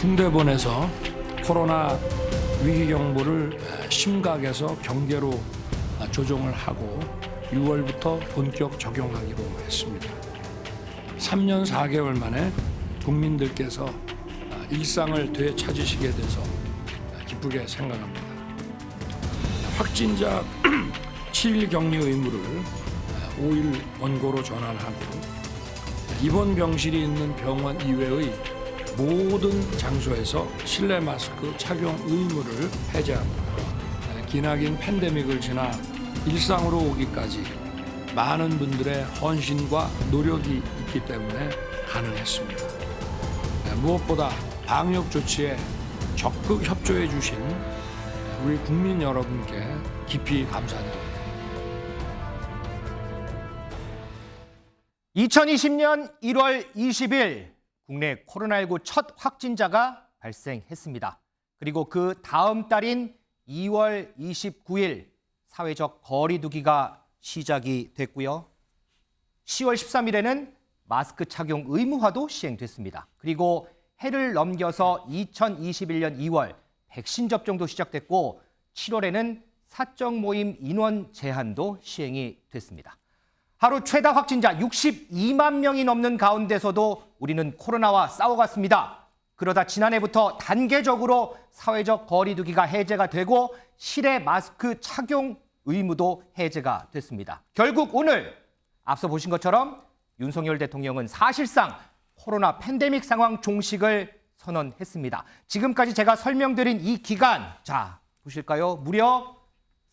중대본에서 코로나 위기 경보를 심각에서 경계로 조정을 하고 6월부터 본격 적용하기로 했습니다. 3년 4개월 만에 국민들께서 일상을 되찾으시게 돼서 기쁘게 생각합니다. 확진자 7일 격리 의무를 5일 원고로 전환하고 입원 병실이 있는 병원 이외의 모든 장소에서 실내 마스크 착용 의무를 해제합니다. 기나긴 팬데믹을 지나 일상으로 오기까지 많은 분들의 헌신과 노력이 있기 때문에 가능했습니다. 무엇보다 방역 조치에 적극 협조해 주신 우리 국민 여러분께 깊이 감사드립니다. 2020년 1월 20일 국내 코로나19 첫 확진자가 발생했습니다. 그리고 그 다음 달인 2월 29일 사회적 거리 두기가 시작이 됐고요. 10월 13일에는 마스크 착용 의무화도 시행됐습니다. 그리고 해를 넘겨서 2021년 2월 백신 접종도 시작됐고 7월에는 사적 모임 인원 제한도 시행이 됐습니다. 하루 최다 확진자 62만 명이 넘는 가운데서도 우리는 코로나와 싸워갔습니다. 그러다 지난해부터 단계적으로 사회적 거리 두기가 해제가 되고 실외 마스크 착용 의무도 해제가 됐습니다. 결국 오늘 앞서 보신 것처럼 윤석열 대통령은 사실상 코로나 팬데믹 상황 종식을 선언했습니다. 지금까지 제가 설명드린 이 기간, 자, 보실까요? 무려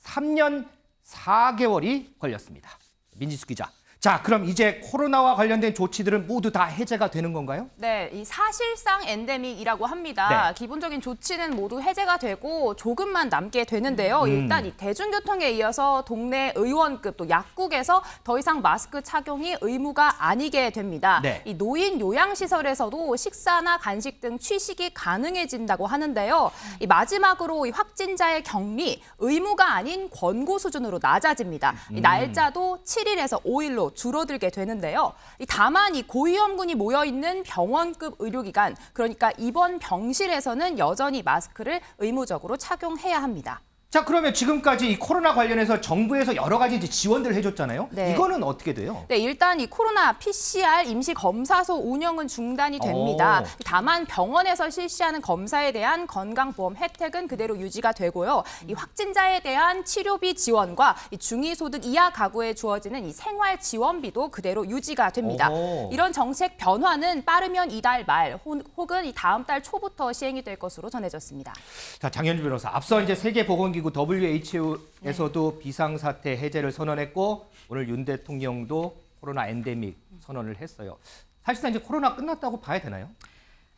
3년 4개월이 걸렸습니다. 민지수 기자. 자, 그럼 이제 코로나와 관련된 조치들은 모두 다 해제가 되는 건가요? 네, 이 사실상 엔데믹이라고 합니다. 네. 기본적인 조치는 모두 해제가 되고 조금만 남게 되는데요. 일단 이 대중교통에 이어서 동네 의원급 또 약국에서 더 이상 마스크 착용이 의무가 아니게 됩니다. 네. 이 노인 요양시설에서도 식사나 간식 등 취식이 가능해진다고 하는데요. 이 마지막으로 이 확진자의 격리 의무가 아닌 권고 수준으로 낮아집니다. 이 날짜도 7일에서 5일로 줄어들게 되는데요. 다만 이 고위험군이 모여 있는 병원급 의료기관, 그러니까 입원 병실에서는 여전히 마스크를 의무적으로 착용해야 합니다. 자, 그러면 지금까지 이 코로나 관련해서 정부에서 여러 가지 이제 지원들을 해줬잖아요. 네. 이거는 어떻게 돼요? 네, 일단 이 코로나 PCR 임시검사소 운영은 중단이 됩니다. 다만 병원에서 실시하는 검사에 대한 건강보험 혜택은 그대로 유지가 되고요. 이 확진자에 대한 치료비 지원과 이 중위소득 이하 가구에 주어지는 이 생활지원비도 그대로 유지가 됩니다. 이런 정책 변화는 빠르면 이달 말 혹은 이 다음 달 초부터 시행이 될 것으로 전해졌습니다. 자, 장현주 변호사. 앞서 이제 세계보건기구 WHO에서도 비상사태 해제를 선언했고 오늘 윤 대통령도 코로나 엔데믹 선언을 했어요. 사실상 이제 코로나 끝났다고 봐야 되나요?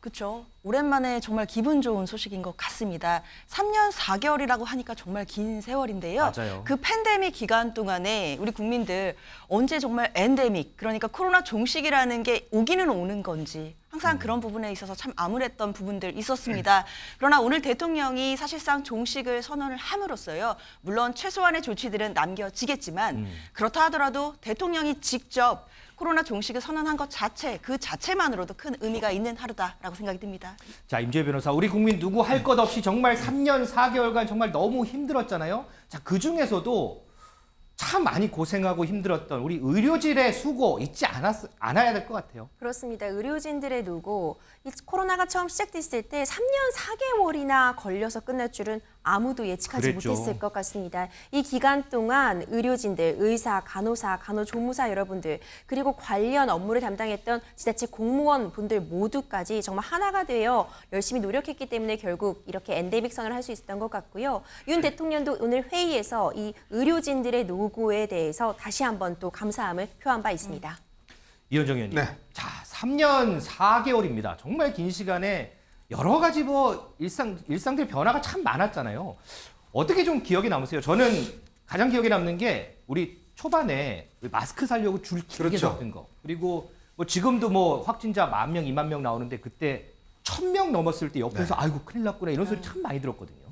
그렇죠. 오랜만에 정말 기분 좋은 소식인 것 같습니다. 3년 4개월이라고 하니까 정말 긴 세월인데요. 맞아요. 그 팬데믹 기간 동안에 우리 국민들 언제 정말 엔데믹, 그러니까 코로나 종식이라는 게 오기는 오는 건지 항상 그런 부분에 있어서 참 암울했던 부분들 있었습니다. 그러나 오늘 대통령이 사실상 종식을 선언을 함으로써요. 물론 최소한의 조치들은 남겨지겠지만 그렇다 하더라도 대통령이 직접 코로나 종식을 선언한 것 자체, 그 자체만으로도 큰 의미가 있는 하루다라고 생각이 듭니다. 자, 임주혜 변호사. 우리 국민 누구 할 것 없이 정말 3년 4개월간 정말 너무 힘들었잖아요. 자, 그중에서도 참 많이 고생하고 힘들었던 우리 의료진의 수고 잊지 않아야 될 것 같아요. 그렇습니다. 의료진들의 노고, 이 코로나가 처음 시작됐을 때 3년 4개월이나 걸려서 끝날 줄은 아무도 예측하지 그랬죠. 못했을 것 같습니다. 이 기간 동안 의료진들, 의사, 간호사, 간호조무사 여러분들, 그리고 관련 업무를 담당했던 지자체 공무원 분들 모두까지 정말 하나가 되어 열심히 노력했기 때문에 결국 이렇게 엔데믹 선언을 할 수 있었던 것 같고요. 윤 대통령도 오늘 회의에서 이 의료진들의 노고에 대해서 다시 한번 또 감사함을 표한 바 있습니다. 이현정 의원님. 네. 자, 3년 4개월입니다. 정말 긴 시간에 여러 가지 일상들 변화가 참 많았잖아요. 어떻게 좀 기억에 남으세요? 저는 가장 기억에 남는 게 우리 초반에 마스크 살려고 줄 길게 그렇죠. 섰던 거. 그리고 지금도 확진자 10,000명, 20,000명 나오는데 그때 1,000명 넘었을 때 옆에서 아이고 큰일 났구나 이런 소리 참 많이 들었거든요.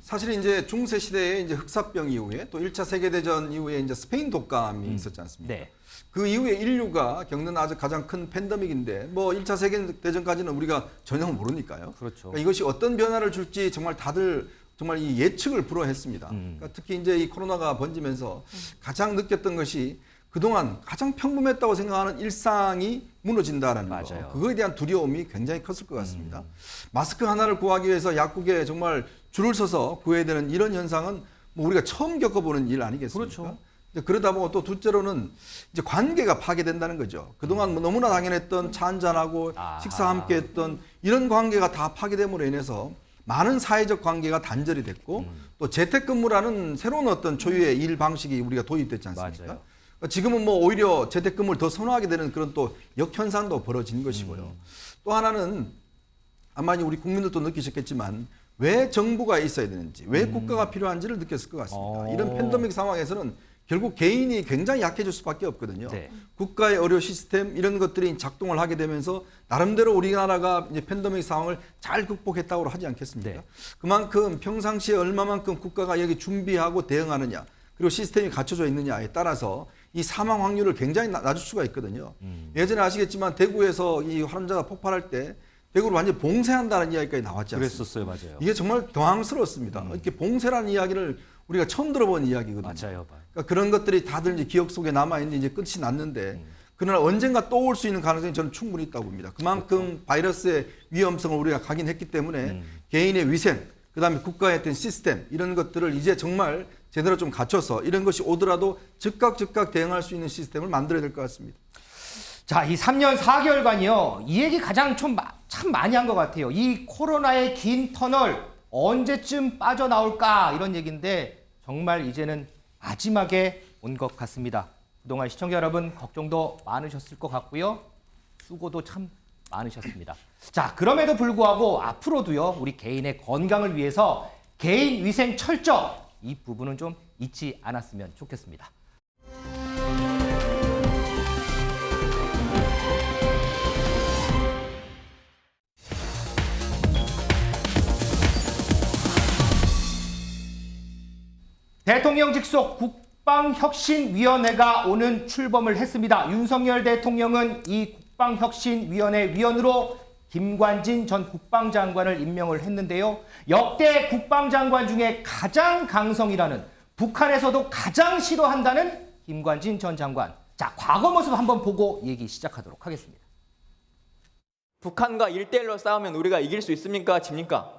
사실 이제 중세 시대에 이제 흑사병 이후에 또 1차 세계대전 이후에 이제 스페인 독감이 있었지 않습니까? 네. 그 이후에 인류가 겪는 아주 가장 큰 팬데믹인데 뭐 1차 세계대전까지는 우리가 전혀 모르니까요. 그렇죠. 그러니까 이것이 어떤 변화를 줄지 정말 다들 정말 이 예측을 불허했습니다. 그러니까 특히 이제 이 코로나가 번지면서 가장 느꼈던 것이 그동안 가장 평범했다고 생각하는 일상이 무너진다라는 거. 맞아요. 그거에 대한 두려움이 굉장히 컸을 것 같습니다. 마스크 하나를 구하기 위해서 약국에 정말 줄을 서서 구해야 되는 이런 현상은 뭐 우리가 처음 겪어보는 일 아니겠습니까? 그렇죠. 이제 그러다 보면 또 둘째로는 이제 관계가 파괴된다는 거죠. 그동안 뭐 너무나 당연했던 차 한잔하고 아하. 식사 함께 했던 이런 관계가 다 파괴됨으로 인해서 많은 사회적 관계가 단절이 됐고 또 재택근무라는 새로운 어떤 초유의 일 방식이 우리가 도입됐지 않습니까? 맞아요. 그러니까 지금은 뭐 오히려 재택근무를 더 선호하게 되는 그런 또 역현상도 벌어진 것이고요. 또 하나는 아마 우리 국민들도 느끼셨겠지만 왜 정부가 있어야 되는지, 왜 국가가 필요한지를 느꼈을 것 같습니다. 이런 팬데믹 상황에서는 결국 개인이 굉장히 약해질 수밖에 없거든요. 네. 국가의 의료 시스템 이런 것들이 작동을 하게 되면서 나름대로 우리나라가 이제 팬데믹 상황을 잘 극복했다고 하지 않겠습니까? 네. 그만큼 평상시에 얼마만큼 국가가 여기 준비하고 대응하느냐, 그리고 시스템이 갖춰져 있느냐에 따라서 이 사망 확률을 굉장히 낮출 수가 있거든요. 예전에 아시겠지만 대구에서 이 환자가 폭발할 때 대구를 완전히 봉쇄한다는 이야기까지 나왔지 않습니까? 그랬었어요, 맞아요. 이게 정말 당황스러웠습니다. 이렇게 봉쇄라는 이야기를 우리가 처음 들어본 이야기거든요. 맞아요. 그러니까 그런 것들이 다들 이제 기억 속에 남아 있는데 이제 끝이 났는데 그러나 언젠가 또 올 수 있는 가능성이 저는 충분히 있다고 봅니다. 그만큼 바이러스의 위험성을 우리가 각인했기 때문에 개인의 위생, 그다음에 국가의 어떤 시스템 이런 것들을 이제 정말 제대로 좀 갖춰서 이런 것이 오더라도 즉각 대응할 수 있는 시스템을 만들어야 될 것 같습니다. 자, 이 3년 4개월간이요. 이 얘기 가장 참 많이 한 것 같아요. 이 코로나의 긴 터널 언제쯤 빠져나올까 이런 얘기인데 정말 이제는 마지막에 온 것 같습니다. 그동안 시청자 여러분 걱정도 많으셨을 것 같고요. 수고도 참 많으셨습니다. 자, 그럼에도 불구하고 앞으로도요. 우리 개인의 건강을 위해서 개인 위생 철저 이 부분은 좀 잊지 않았으면 좋겠습니다. 대통령 직속 국방혁신위원회가 오는 출범을 했습니다. 윤석열 대통령은 이 국방혁신위원회 위원으로 김관진 전 국방장관을 임명을 했는데요. 역대 국방장관 중에 가장 강성이라는 북한에서도 가장 싫어한다는 김관진 전 장관. 자, 과거 모습 한번 보고 얘기 시작하도록 하겠습니다. 북한과 1대1로 싸우면 우리가 이길 수 있습니까? 집니까?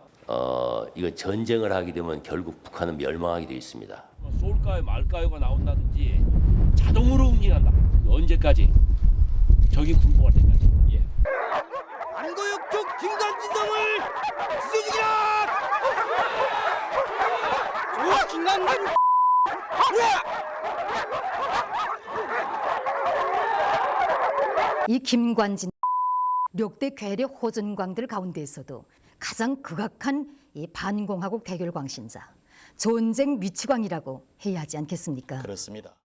이거 전쟁을 하게 되면 결국 북한은 멸망하게 돼 있습니다. 쏠까요 말까요가 나온다든지 자동으로 움직인다. 언제까지? 적이 굴복할 때까지. 예. 안거역적 김관진동을 지켜주기라! 오, 김관진! 이 김관진 역대 괴력 호전광들 가운데에서도 가장 극악한 이 반공화국 대결 광신자, 전쟁 미치광이라고 해야 하지 않겠습니까? 그렇습니다.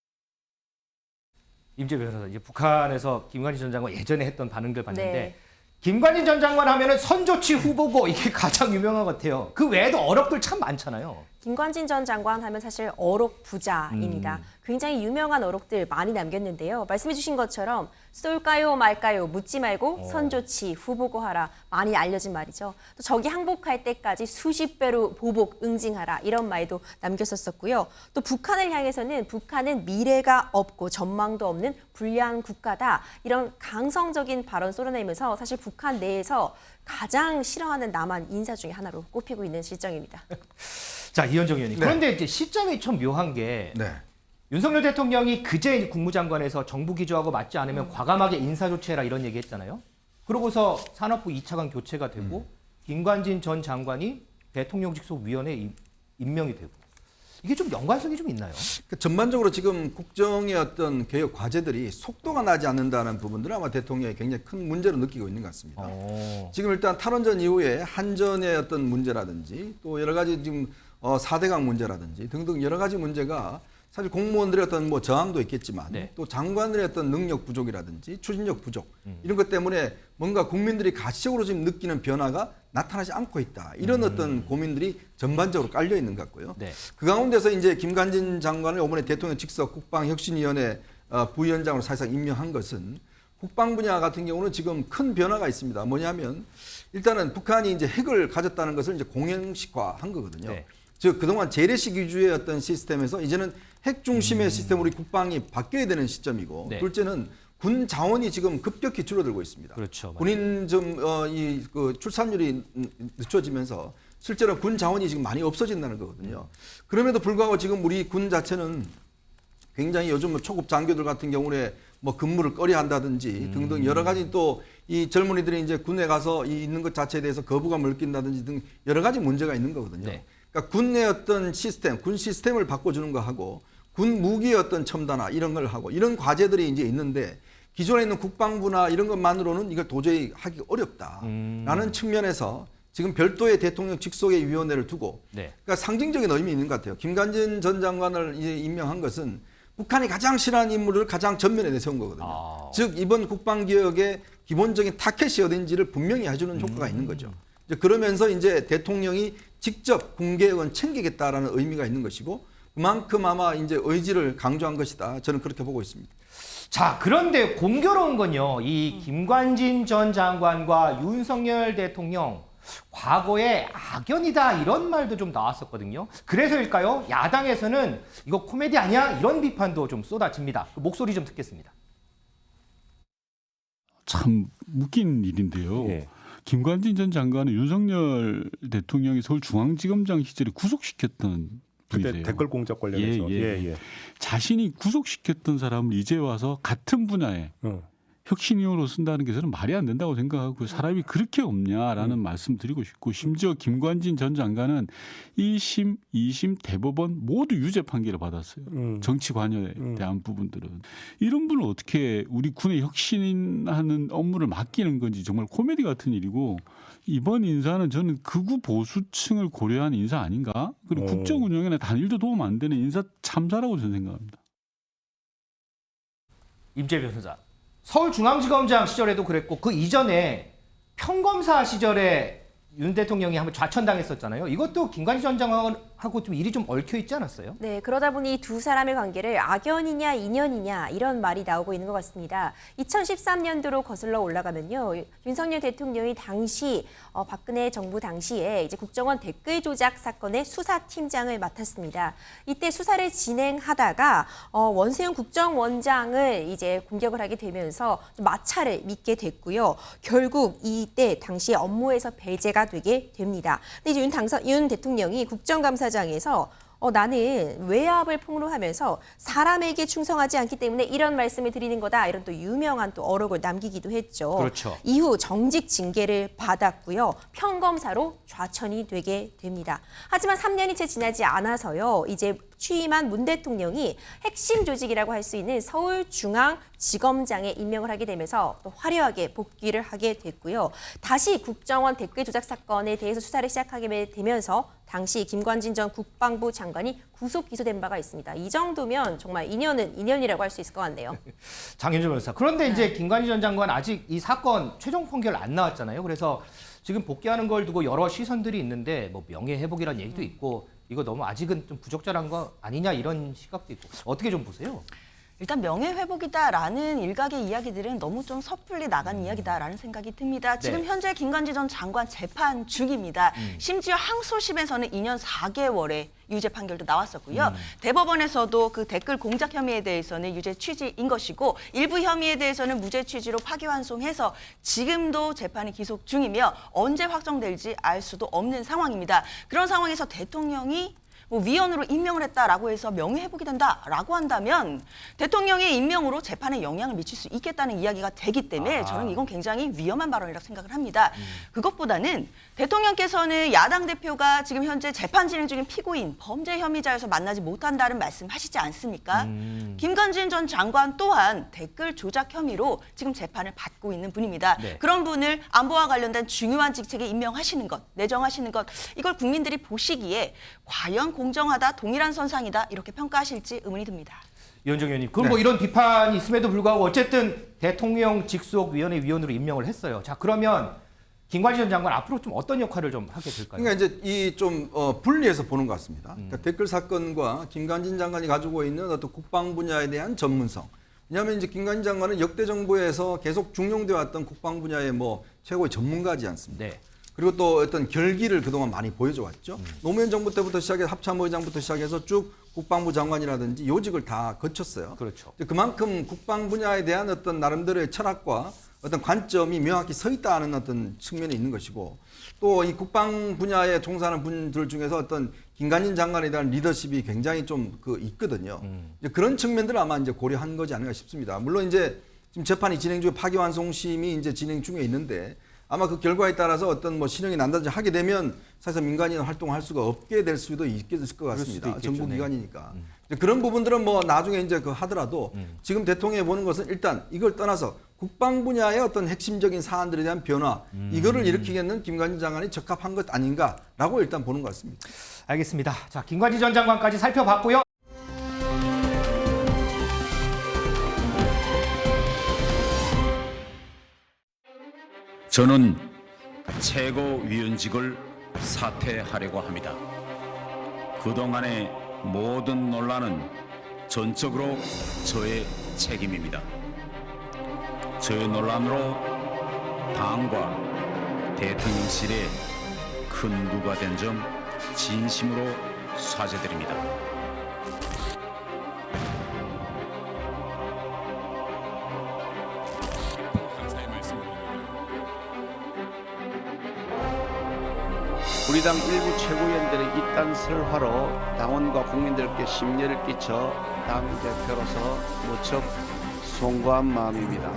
임재 변호사, 이제 북한에서 김관진 전 장관 예전에 했던 반응들 봤는데 네. 김관진 전 장관 하면은 선조치 후보고 이게 가장 유명한 것 같아요. 그 외에도 어록들 참 많잖아요. 김관진 전 장관 하면 사실 어록 부자입니다. 굉장히 유명한 어록들 많이 남겼는데요. 말씀해 주신 것처럼 쏠까요 말까요 묻지 말고 선조치 후보고 하라 많이 알려진 말이죠. 또 적이 항복할 때까지 수십 배로 보복 응징하라 이런 말도 남겼었고요. 또 북한을 향해서는 북한은 미래가 없고 전망도 없는 불리한 국가다 이런 강성적인 발언 쏟아내면서 사실 북한 내에서 가장 싫어하는 남한 인사 중에 하나로 꼽히고 있는 실정입니다. 자, 이현정 의원님. 네. 그런데 이제 시점이 좀 묘한 게 네. 윤석열 대통령이 그제 국무장관에서 정부 기조하고 맞지 않으면 과감하게 인사 조치해라 이런 얘기 했잖아요. 그러고서 산업부 2차관 교체가 되고 김관진 전 장관이 대통령 직속 위원회에 임명이 되고 이게 좀 연관성이 좀 있나요? 그러니까 전반적으로 지금 국정의 어떤 개혁 과제들이 속도가 나지 않는다는 부분들은 아마 대통령이 굉장히 큰 문제로 느끼고 있는 것 같습니다. 지금 일단 탈원전 이후에 한전의 어떤 문제라든지 또 여러 가지 지금 4대강 문제라든지 등등 여러 가지 문제가 사실 공무원들의 어떤 뭐 저항도 있겠지만 네. 또 장관들의 어떤 능력 부족이라든지 추진력 부족 이런 것 때문에 뭔가 국민들이 가시적으로 지금 느끼는 변화가 나타나지 않고 있다. 이런 어떤 고민들이 전반적으로 깔려 있는 것 같고요. 네. 그 가운데서 이제 김관진 장관을 이번에 대통령 직속 국방혁신위원회 부위원장으로 사실상 임명한 것은 국방 분야 같은 경우는 지금 큰 변화가 있습니다. 뭐냐면 일단은 북한이 이제 핵을 가졌다는 것을 이제 공형식화한 거거든요. 네. 즉 그동안 재래식 위주의 어떤 시스템에서 이제는 핵 중심의 시스템으로 우리 국방이 바뀌어야 되는 시점이고 네. 둘째는 군 자원이 지금 급격히 줄어들고 있습니다. 그렇죠. 군인 그 출산율이 늦춰지면서 실제로 군 자원이 지금 많이 없어진다는 거거든요. 그럼에도 불구하고 지금 우리 군 자체는 굉장히 요즘 뭐 초급 장교들 같은 경우에 뭐 근무를 꺼려한다든지 등등 여러 가지 또 이 젊은이들이 이제 군에 가서 있는 것 자체에 대해서 거부감을 느낀다든지 등 여러 가지 문제가 있는 거거든요. 네. 그러니까 군의 어떤 시스템, 군 시스템을 바꿔주는 거 하고 군 무기의 어떤 첨단화 이런 걸 하고 이런 과제들이 이제 있는데 기존에 있는 국방부나 이런 것만으로는 이걸 도저히 하기 어렵다라는 측면에서 지금 별도의 대통령 직속의 위원회를 두고 네. 그러니까 상징적인 의미 있는 것 같아요. 김관진 전 장관을 이제 임명한 것은 북한이 가장 싫어하는 인물을 가장 전면에 내세운 거거든요. 즉 이번 국방개혁의 기본적인 타켓이 어딘지를 분명히 해주는 효과가 있는 거죠. 이제 그러면서 이제 대통령이 직접 군개혁은 챙기겠다라는 의미가 있는 것이고 그만큼 아마 이제 의지를 강조한 것이다. 저는 그렇게 보고 있습니다. 자, 그런데 공교로운 건요. 이 김관진 전 장관과 윤석열 대통령 과거에 악연이다 이런 말도 좀 나왔었거든요. 그래서일까요? 야당에서는 이거 코미디 아니야? 이런 비판도 좀 쏟아집니다. 그 목소리 좀 듣겠습니다. 참 웃긴 일인데요. 예. 김관진 전 장관은 윤석열 대통령이 서울중앙지검장 시절에 구속시켰던 그때 분이세요. 댓글 공작 관련해서 예. 자신이 구속시켰던 사람을 이제 와서 같은 분야에 혁신위원으로 쓴다는 게 저는 말이 안 된다고 생각하고 사람이 그렇게 없냐라는 말씀 드리고 싶고 심지어 김관진 전 장관은 1심, 2심 대법원 모두 유죄 판결을 받았어요. 정치 관여에 대한 부분들은. 이런 분을 어떻게 우리 군의 혁신하는 업무를 맡기는 건지 정말 코미디 같은 일이고 이번 인사는 저는 극우 보수층을 고려한 인사 아닌가? 그리고 국정 운영에는 단일도 도움 안 되는 인사 참사라고 저는 생각합니다. 임재 변호사. 서울중앙지검장 시절에도 그랬고 그 이전에 평검사 시절에 윤 대통령이 한번 좌천당했었잖아요. 이것도 김관진 전 장관하고 좀 일이 좀 얽혀 있지 않았어요? 네, 그러다 보니 두 사람의 관계를 악연이냐 인연이냐 이런 말이 나오고 있는 것 같습니다. 2013년도로 거슬러 올라가면요. 윤석열 대통령이 당시 박근혜 정부 당시에 이제 국정원 댓글 조작 사건의 수사팀장을 맡았습니다. 이때 수사를 진행하다가 원세훈 국정원장을 이제 공격을 하게 되면서 마찰을 믿게 됐고요. 결국 이때 당시 업무에서 배제가 되게 됩니다. 근데 이제 윤 대통령이 국정감사장에서 나는 외압을 폭로하면서 사람에게 충성하지 않기 때문에 이런 말씀을 드리는 거다. 이런 또 유명한 또 어록을 남기기도 했죠. 그렇죠. 이후 정직 징계를 받았고요. 평검사로 좌천이 되게 됩니다. 하지만 3년이 채 지나지 않아서요. 이제 취임한 문 대통령이 핵심 조직이라고 할 수 있는 서울중앙지검장에 임명을 하게 되면서 또 화려하게 복귀를 하게 됐고요. 다시 국정원 댓글 조작 사건에 대해서 수사를 시작하게 되면서 당시 김관진 전 국방부 장관이 구속 기소된 바가 있습니다. 이 정도면 정말 인연은 인연이라고 할 수 있을 것 같네요. 장윤주 변호사. 그런데 이제 김관진 전 장관 아직 이 사건 최종 판결 안 나왔잖아요. 그래서 지금 복귀하는 걸 두고 여러 시선들이 있는데 뭐 명예회복이라는 얘기도 있고 이거 너무 아직은 좀 부적절한 거 아니냐 이런 시각도 있고 어떻게 좀 보세요? 일단 명예회복이다라는 일각의 이야기들은 너무 좀 섣불리 나간 이야기다라는 생각이 듭니다. 지금 네. 현재 김관진 전 장관 재판 중입니다. 심지어 항소심에서는 2년 4개월의 유죄 판결도 나왔었고요. 대법원에서도 그 댓글 공작 혐의에 대해서는 유죄 취지인 것이고 일부 혐의에 대해서는 무죄 취지로 파기환송해서 지금도 재판이 기속 중이며 언제 확정될지 알 수도 없는 상황입니다. 그런 상황에서 대통령이 위원으로 임명을 했다라고 해서 명예회복이 된다라고 한다면 대통령의 임명으로 재판에 영향을 미칠 수 있겠다는 이야기가 되기 때문에 저는 이건 굉장히 위험한 발언이라고 생각을 합니다. 그것보다는 대통령께서는 야당 대표가 지금 현재 재판 진행 중인 피고인, 범죄 혐의자여서 만나지 못한다는 말씀 하시지 않습니까? 김관진 전 장관 또한 댓글 조작 혐의로 지금 재판을 받고 있는 분입니다. 네. 그런 분을 안보와 관련된 중요한 직책에 임명하시는 것, 내정하시는 것, 이걸 국민들이 보시기에 과연 공정하다, 동일한 선상이다 이렇게 평가하실지 의문이 듭니다. 이현정 의원님, 그럼 뭐 이런 비판이 있음에도 불구하고 어쨌든 대통령 직속위원회 위원으로 임명을 했어요. 자, 그러면 김관진 전 장관 앞으로 좀 어떤 역할을 좀 하게 될까요? 그러니까 이제 이 좀 분리해서 보는 것 같습니다. 그러니까 댓글 사건과 김관진 장관이 가지고 있는 어떤 국방 분야에 대한 전문성. 왜냐하면 이제 김관진 장관은 역대 정부에서 계속 중용돼 왔던 국방 분야의 뭐 최고의 전문가지 않습니까? 네. 그리고 또 어떤 결기를 그동안 많이 보여줘 왔죠. 노무현 정부 때부터 시작해서 합참의장부터 시작해서 쭉 국방부 장관이라든지 요직을 다 거쳤어요. 그렇죠. 그만큼 국방 분야에 대한 어떤 나름대로의 철학과 어떤 관점이 명확히 서 있다는 어떤 측면이 있는 것이고, 또 이 국방 분야에 종사하는 분들 중에서 어떤 김관진 장관에 대한 리더십이 굉장히 좀 있거든요. 이제 그런 측면들을 아마 이제 고려한 거지 않을까 싶습니다. 물론 이제 지금 재판이 진행 중에 파기환송심이 이제 진행 중에 있는데, 아마 그 결과에 따라서 어떤 뭐 실형이 난다든지 하게 되면 사실 민간인 활동을 할 수가 없게 될 수도 있을 것 같습니다. 정부 기관이니까. 그런 부분들은 뭐 나중에 이제 하더라도 지금 대통령이 보는 것은 일단 이걸 떠나서 국방 분야의 어떤 핵심적인 사안들에 대한 변화, 이거를 일으키겠는 김관진 장관이 적합한 것 아닌가라고 일단 보는 것 같습니다. 알겠습니다. 자, 김관진 전 장관까지 살펴봤고요. 저는 최고위원직을 사퇴하려고 합니다. 그동안의 모든 논란은 전적으로 저의 책임입니다. 저의 논란으로 당과 대통령실에 큰 무가 된 점 진심으로 사죄드립니다. 우리 당 일부 최고위원들의 이딴 설화로 당원과 국민들께 심려를 끼쳐 당 대표로서 무척 송구한 마음입니다.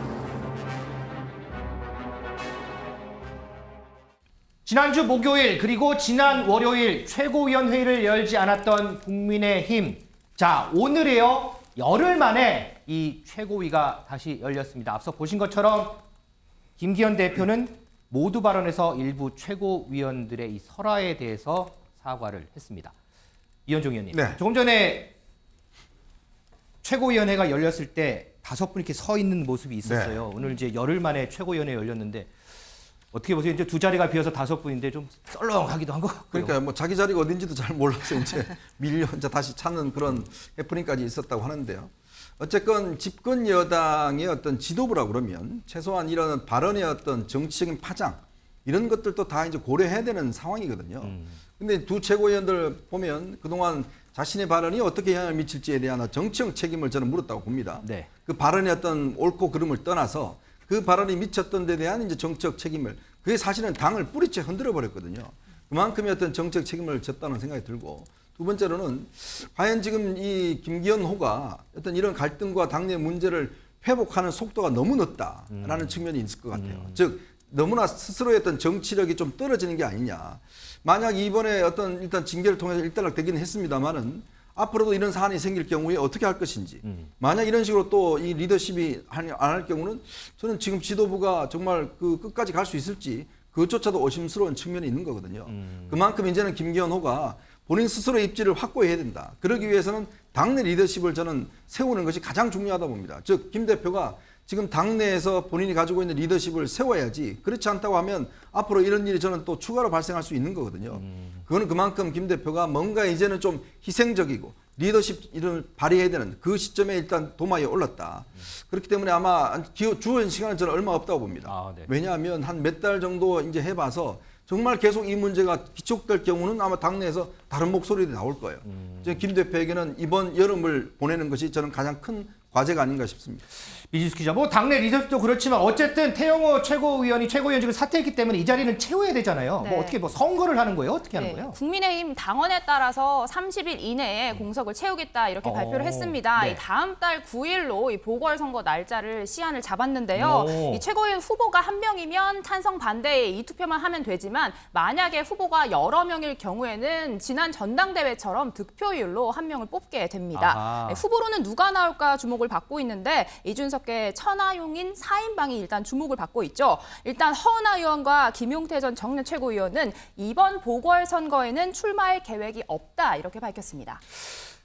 지난주 목요일 그리고 지난 월요일 최고위원회의를 열지 않았던 국민의힘. 자, 오늘에요. 열흘 만에 이 최고위가 다시 열렸습니다. 앞서 보신 것처럼 김기현 대표는 모두 발언에서 일부 최고위원들의 이 설화에 대해서 사과를 했습니다. 이현종 의원님, 네. 조금 전에 최고위원회가 열렸을 때 5분 이렇게 서 있는 모습이 있었어요. 오늘 이제 열흘 만에 최고위원회 열렸는데 어떻게 보세요? 이제 두 자리가 비어서 5분인데 좀 썰렁하기도 한 것 같고요. 그러니까 뭐 자기 자리가 어딘지도 잘 몰라서 이제 밀려 이제 다시 찾는 그런 해프닝까지 있었다고 하는데요. 어쨌건 집권 여당의 어떤 지도부라 그러면 최소한 이런 발언의 어떤 정치적인 파장 이런 것들도 다 이제 고려해야 되는 상황이거든요. 근데 두 최고위원들 보면 그동안 자신의 발언이 어떻게 영향을 미칠지에 대한 정치적 책임을 저는 물었다고 봅니다. 네. 그 발언의 어떤 옳고 그름을 떠나서 그 발언이 미쳤던 데 대한 이제 정치적 책임을, 그게 사실은 당을 뿌리째 흔들어 버렸거든요. 그만큼의 어떤 정치적 책임을 졌다는 생각이 들고, 두 번째로는 과연 지금 이 김기현호가 어떤 이런 갈등과 당내 문제를 회복하는 속도가 너무 늦다라는 측면이 있을 것 같아요. 즉 너무나 스스로의 어떤 정치력이 좀 떨어지는 게 아니냐. 만약 이번에 어떤 일단 징계를 통해서 일단락되기는 했습니다만은 앞으로도 이런 사안이 생길 경우에 어떻게 할 것인지, 만약 이런 식으로 또 이 리더십이 안 할 경우는 저는 지금 지도부가 정말 그 끝까지 갈 수 있을지 그것조차도 의심스러운 측면이 있는 거거든요. 그만큼 이제는 김기현호가 본인 스스로의 입지를 확보해야 된다. 그러기 위해서는 당내 리더십을 저는 세우는 것이 가장 중요하다 봅니다. 즉 김 대표가 지금 당내에서 본인이 가지고 있는 리더십을 세워야지, 그렇지 않다고 하면 앞으로 이런 일이 저는 또 추가로 발생할 수 있는 거거든요. 그거는 그만큼 김 대표가 뭔가 이제는 좀 희생적이고 리더십을 발휘해야 되는 그 시점에 일단 도마에 올랐다. 그렇기 때문에 아마 주어진 시간은 저는 얼마 없다고 봅니다. 네. 왜냐하면 한 몇 달 정도 이제 해봐서 정말 계속 이 문제가 기촉될 경우는 아마 당내에서 다른 목소리들이 나올 거예요. 김 대표에게는 이번 여름을 보내는 것이 저는 가장 큰 과제가 아닌가 싶습니다. 이진숙 기자, 뭐 당내 리더십도 그렇지만 어쨌든 태영호 최고위원이 최고위원직을 사퇴했기 때문에 이 자리는 채워야 되잖아요. 네. 뭐 어떻게 뭐 선거를 하는 거예요? 어떻게 하는 거예요? 국민의힘 당원에 따라서 30일 이내에 공석을 채우겠다 이렇게 발표를 했습니다. 네. 이 다음 달 9일로 이 보궐선거 날짜를 시한을 잡았는데요. 이 최고위원 후보가 한 명이면 찬성 반대에 이 투표만 하면 되지만 만약에 후보가 여러 명일 경우에는 지난 전당대회처럼 득표율로 한 명을 뽑게 됩니다. 아하. 후보로는 누가 나올까 주목을 주목을 받고 있는데 이준석계 천하용인 4인방이 일단 주목을 받고 있죠. 일단 허은하 의원과 김용태 전 정련 최고위원은 이번 보궐선거에는 출마할 계획이 없다 이렇게 밝혔습니다.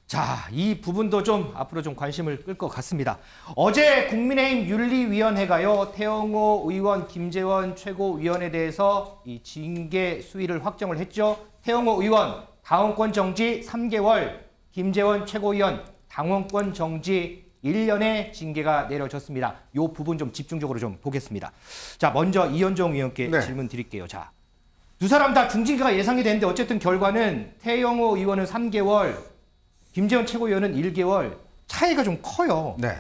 자, 이 부분도 좀 앞으로 좀 관심을 끌 것 같습니다. 어제 국민의힘 윤리위원회가요, 태영호 의원, 김재원 최고위원에 대해서 이 징계 수위를 확정을 했죠. 태영호 의원 당원권 정지 3개월, 김재원 최고위원 당원권 정지 1년의 징계가 내려졌습니다. 이 부분 좀 집중적으로 좀 보겠습니다. 자, 먼저 이현정 의원께 질문 드릴게요. 자, 두 사람 다 중징계가 예상이 되는데 어쨌든 결과는 태영호 의원은 3개월, 김재원 최고위원은 1개월, 차이가 좀 커요. 네.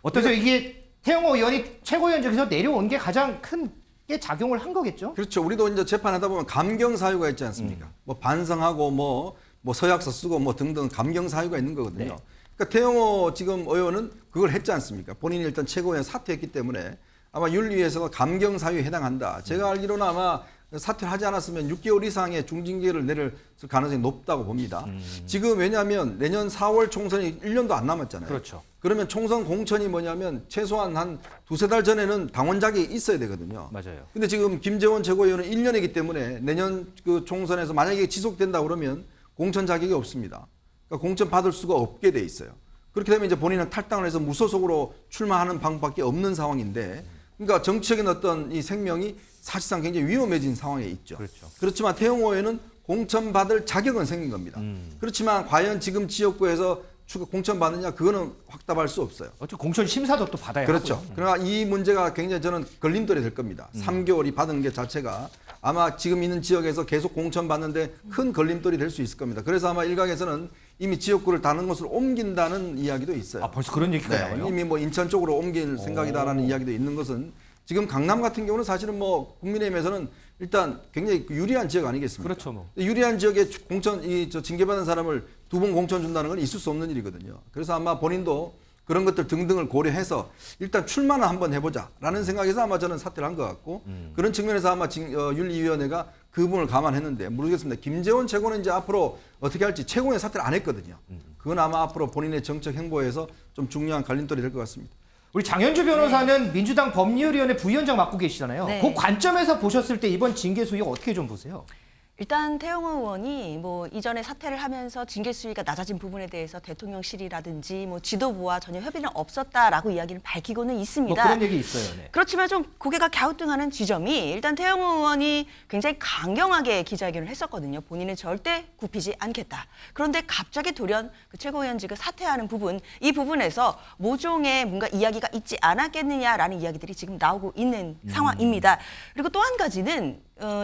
어떠세요? 이게 태영호 의원이 최고위원직에서 내려온 게 가장 큰 게 작용을 한 거겠죠? 그렇죠. 우리도 이제 재판하다 보면 감경 사유가 있지 않습니까? 뭐 반성하고 뭐 서약서 쓰고 뭐 등등 감경 사유가 있는 거거든요. 네. 그러니까 태영호 지금 의원은 그걸 했지 않습니까? 본인이 일단 최고위원 사퇴했기 때문에 아마 윤리위에서 감경 사유에 해당한다. 제가 알기로는 아마 사퇴를 하지 않았으면 6개월 이상의 중징계를 내릴 가능성이 높다고 봅니다. 지금 왜냐하면 내년 4월 총선이 1년도 안 남았잖아요. 그렇죠. 그러면 총선 공천이 뭐냐면 최소한 한 두세 달 전에는 당원작이 있어야 되거든요. 맞아요. 근데 지금 김재원 최고위원은 1년이기 때문에 내년 그 총선에서 만약에 지속된다 그러면 공천 자격이 없습니다. 그러니까 공천 받을 수가 없게 돼 있어요. 그렇게 되면 이제 본인은 탈당을 해서 무소속으로 출마하는 방법밖에 없는 상황인데, 그러니까 정치적인 어떤 이 생명이 사실상 굉장히 위험해진 상황에 있죠. 그렇죠. 그렇지만 태영호 의원은 공천받을 자격은 생긴 겁니다. 그렇지만 과연 지금 지역구에서 공천받느냐, 그거는 확답할 수 없어요. 어차피 공천 심사도 또 받아야 그렇죠. 하고요. 그러나 이 문제가 굉장히 저는 걸림돌이 될 겁니다. 3개월이 받은 게 자체가 아마 지금 있는 지역에서 계속 공천받는데 큰 걸림돌이 될 수 있을 겁니다. 그래서 아마 일각에서는 이미 지역구를 다른 곳으로 옮긴다는 이야기도 있어요. 아, 벌써 그런 얘기가 나와요? 이미 뭐 인천 쪽으로 옮길 생각이다라는 이야기도 있는 것은, 지금 강남 같은 경우는 사실은 뭐 국민의힘에서는 일단 굉장히 유리한 지역 아니겠습니까? 그렇죠, 뭐. 유리한 지역에 공천, 징계받은 사람을 2번 공천 준다는 건 있을 수 없는 일이거든요. 그래서 아마 본인도 그런 것들 등등을 고려해서 일단 출마는 한번 해보자라는 생각에서 아마 저는 사퇴를 한 것 같고, 그런 측면에서 아마 윤리위원회가 그 부분을 감안했는데, 모르겠습니다. 김재원 최고는 이제 앞으로 어떻게 할지 최고위원 사퇴를 안 했거든요. 그건 아마 앞으로 본인의 정책 행보에서 좀 중요한 갈림돌이 될 것 같습니다. 우리 장현주 변호사는 민주당 법률위원회 부위원장 맡고 계시잖아요. 네. 그 관점에서 보셨을 때 이번 징계 수위 어떻게 좀 보세요? 일단 태영호 의원이 뭐 이전에 사퇴를 하면서 징계 수위가 낮아진 부분에 대해서 대통령실이라든지 뭐 지도부와 전혀 협의는 없었다라고 이야기를 밝히고는 있습니다. 뭐 그런 얘기 있어요. 네. 그렇지만 좀 고개가 갸우뚱하는 지점이, 일단 태영호 의원이 굉장히 강경하게 기자회견을 했었거든요. 본인은 절대 굽히지 않겠다. 그런데 갑자기 돌연 그 최고위원직을 사퇴하는 부분, 이 부분에서 모종의 뭔가 이야기가 있지 않았겠느냐라는 이야기들이 지금 나오고 있는 상황입니다. 그리고 또 한 가지는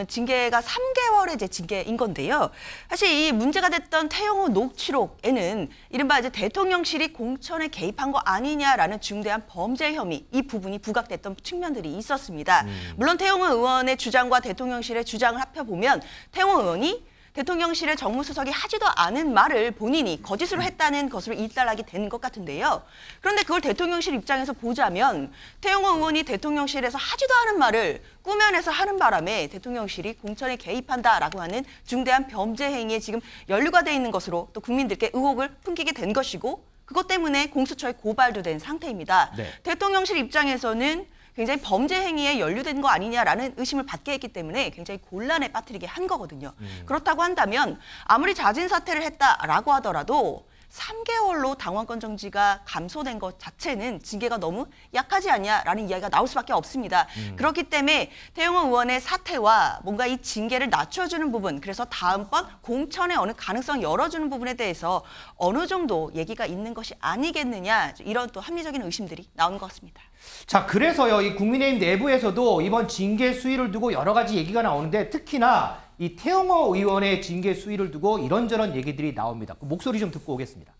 징계가 3개월의 이제 징계인 건데요. 사실 이 문제가 됐던 태영호 녹취록에는 이른바 이제 대통령실이 공천에 개입한 거 아니냐라는 중대한 범죄 혐의, 이 부분이 부각됐던 측면들이 있었습니다. 물론 태영호 의원의 주장과 대통령실의 주장을 합해보면 태영호 의원이 대통령실의 정무수석이 하지도 않은 말을 본인이 거짓으로 했다는 것으로 일단락이 되는 것 같은데요. 그런데 그걸 대통령실 입장에서 보자면 태영호 의원이 대통령실에서 하지도 않은 말을 꾸며내서 하는 바람에 대통령실이 공천에 개입한다라고 하는 중대한 범죄 행위에 지금 연루가 돼 있는 것으로 또 국민들께 의혹을 풍기게 된 것이고, 그것 때문에 공수처에 고발도 된 상태입니다. 네. 대통령실 입장에서는 굉장히 범죄 행위에 연루된 거 아니냐라는 의심을 받게 했기 때문에 굉장히 곤란에 빠뜨리게 한 거거든요. 그렇다고 한다면 아무리 자진 사퇴를 했다라고 하더라도 3개월로 당원권 정지가 감소된 것 자체는 징계가 너무 약하지 않냐라는 이야기가 나올 수밖에 없습니다. 그렇기 때문에 태영호 의원의 사퇴와 뭔가 이 징계를 낮춰주는 부분, 그래서 다음번 공천에 어느 가능성 열어주는 부분에 대해서 어느 정도 얘기가 있는 것이 아니겠느냐, 이런 또 합리적인 의심들이 나오는 것 같습니다. 자, 그래서요, 이 국민의힘 내부에서도 이번 징계 수위를 두고 여러 가지 얘기가 나오는데, 특히나 이 태영호 의원의 징계 수위를 두고 이런저런 얘기들이 나옵니다. 그 목소리 좀 듣고 오겠습니다.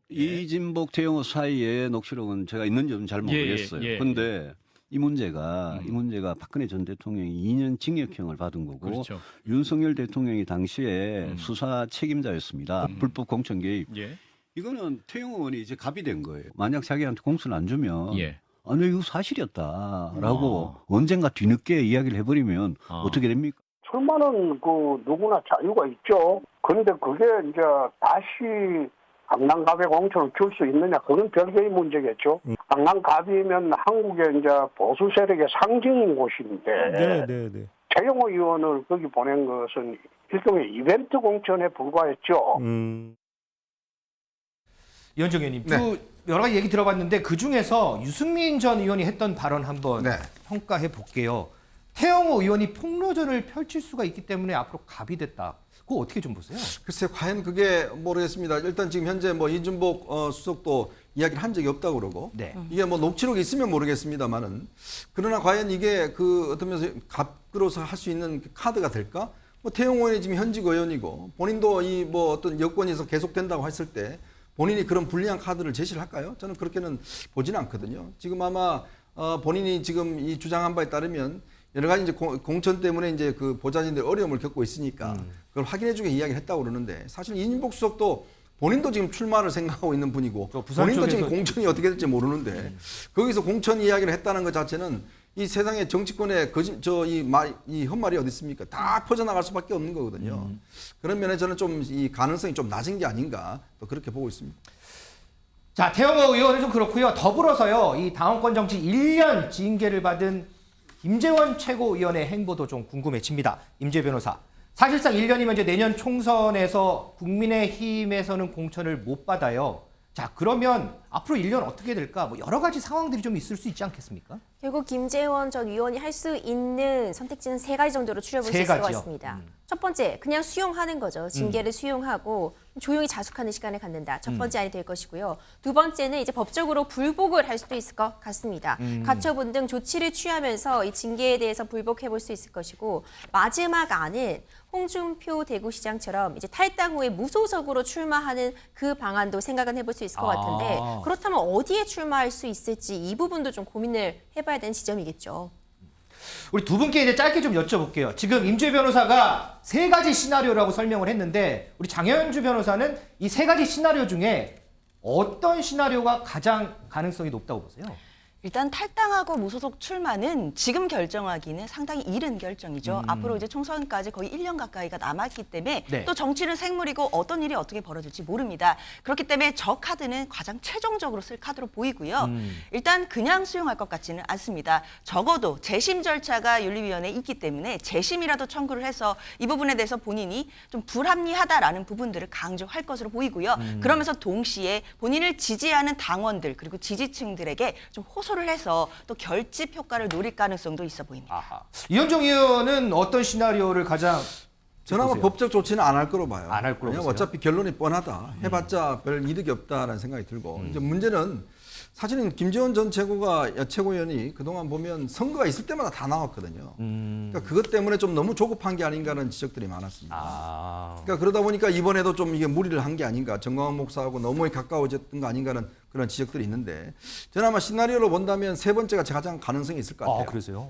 이진복 태영호 사이에 녹취록은 제가 있는지 잘 모르겠어요. 그런데 이 문제가 박근혜 전 대통령이 2년 징역형을 받은 거고, 그렇죠. 윤석열 대통령이 당시에 수사 책임자였습니다. 불법 공천 개입. 이거는 태영호 의원이 이제 갑이 된 거예요. 만약 자기한테 공천을 안 주면 아니 이거 사실이었다라고 언젠가 뒤늦게 이야기를 해버리면 어떻게 됩니까? 출마는 그 누구나 자유가 있죠. 그런데 그게 이제 다시 강남갑의 공천을 줄 수 있느냐, 그건 별개의 문제겠죠. 강남갑이면 한국의 이제 보수 세력의 상징인 곳인데 네. 최영호 의원을 거기 보낸 것은 일종의 이벤트 공천에 불과했죠. 이현정 의원님, 네. 여러 가지 얘기 들어봤는데 그 중에서 유승민 전 의원이 했던 발언 한번 네. 평가해 볼게요. 태영호 의원이 폭로전을 펼칠 수가 있기 때문에 앞으로 갑이 됐다. 그거 어떻게 좀 보세요? 글쎄 과연 그게 모르겠습니다. 일단 지금 현재 뭐 이준복 수석도 이야기를 한 적이 없다고 그러고 네. 이게 뭐 녹취록이 있으면 모르겠습니다만은 그러나 과연 이게 그 어떤 면에서 갑으로서 할 수 있는 카드가 될까? 뭐 태영호 의원이 지금 현직 의원이고 본인도 이 뭐 어떤 여건에서 계속된다고 했을 때 본인이 그런 불리한 카드를 제시를 할까요? 저는 그렇게는 보지는 않거든요. 지금 아마 본인이 지금 이 주장한 바에 따르면 여러 가지 이제 공천 때문에 이제 그 보좌진들 어려움을 겪고 있으니까 그걸 확인해주게 이야기를 했다고 그러는데 사실 이준복 수석도 본인도 지금 출마를 생각하고 있는 분이고 본인도 지금 공천이 어떻게 될지 모르는데 거기서 공천 이야기를 했다는 것 자체는 이 세상의 정치권의 이 헛말이 어디 있습니까? 다 퍼져나갈 수밖에 없는 거거든요. 그런 면에 저는 좀 이 가능성이 좀 낮은 게 아닌가 또 그렇게 보고 있습니다. 자, 태영호 의원은 좀 그렇고요. 더불어서요, 이 당원권 정치 1년 징계를 받은 임재원 최고위원의 행보도 좀 궁금해집니다. 임재 변호사. 사실상 1년이면 이제 내년 총선에서 국민의힘에서는 공천을 못 받아요. 자, 그러면 앞으로 1년 어떻게 될까? 뭐 여러 가지 상황들이 좀 있을 수 있지 않겠습니까? 결국 김재원 전 의원이 할 수 있는 선택지는 3가지 정도로 추려볼 수 세 있을 것 가지요? 같습니다. 첫 번째, 그냥 수용하는 거죠. 징계를 수용하고 조용히 자숙하는 시간을 갖는다. 첫 번째 안이 될 것이고요. 두 번째는 이제 법적으로 불복을 할 수도 있을 것 같습니다. 가처분 등 조치를 취하면서 이 징계에 대해서 불복해 볼 수 있을 것이고, 마지막 안은 홍준표 대구시장처럼 이제 탈당 후에 무소속으로 출마하는 그 방안도 생각은 해볼 수 있을 것 같은데, 그렇다면 어디에 출마할 수 있을지 이 부분도 좀 고민을 해봐야 되는 지점이겠죠. 우리 두 분께 이제 짧게 좀 여쭤볼게요. 지금 임재 변호사가 3가지 시나리오라고 설명을 했는데 우리 장현주 변호사는 이 3가지 시나리오 중에 어떤 시나리오가 가장 가능성이 높다고 보세요? 일단 탈당하고 무소속 출마는 지금 결정하기는 상당히 이른 결정이죠. 앞으로 이제 총선까지 거의 1년 가까이가 남았기 때문에 네. 또 정치는 생물이고 어떤 일이 어떻게 벌어질지 모릅니다. 그렇기 때문에 저 카드는 가장 최종적으로 쓸 카드로 보이고요. 일단 그냥 수용할 것 같지는 않습니다. 적어도 재심 절차가 윤리위원회에 있기 때문에 재심이라도 청구를 해서 이 부분에 대해서 본인이 좀 불합리하다라는 부분들을 강조할 것으로 보이고요. 그러면서 동시에 본인을 지지하는 당원들 그리고 지지층들에게 좀 호소를 해서 또 결집 효과를 노릴 가능성도 있어 보입니다. 아하. 이현정 의원은 어떤 시나리오를 가장 저는 아마 보세요? 법적 조치는 안 할 거로 봐요. 안 할 거로 왜냐면 보세요? 어차피 결론이 뻔하다. 해봤자 별 이득이 없다라는 생각이 들고 이제 문제는 사실은 김재원 전 최고위원이 그동안 보면 선거가 있을 때마다 다 나왔거든요. 그러니까 그것 때문에 좀 너무 조급한 게 아닌가라는 지적들이 많았습니다. 그러니까 그러다 보니까 이번에도 좀 이게 무리를 한 게 아닌가, 정광훈 목사하고 너무 가까워졌던 거 아닌가는 그런 지적들이 있는데 저는 아마 시나리오로 본다면 3번째가 가장 가능성이 있을 것 같아요. 그러세요?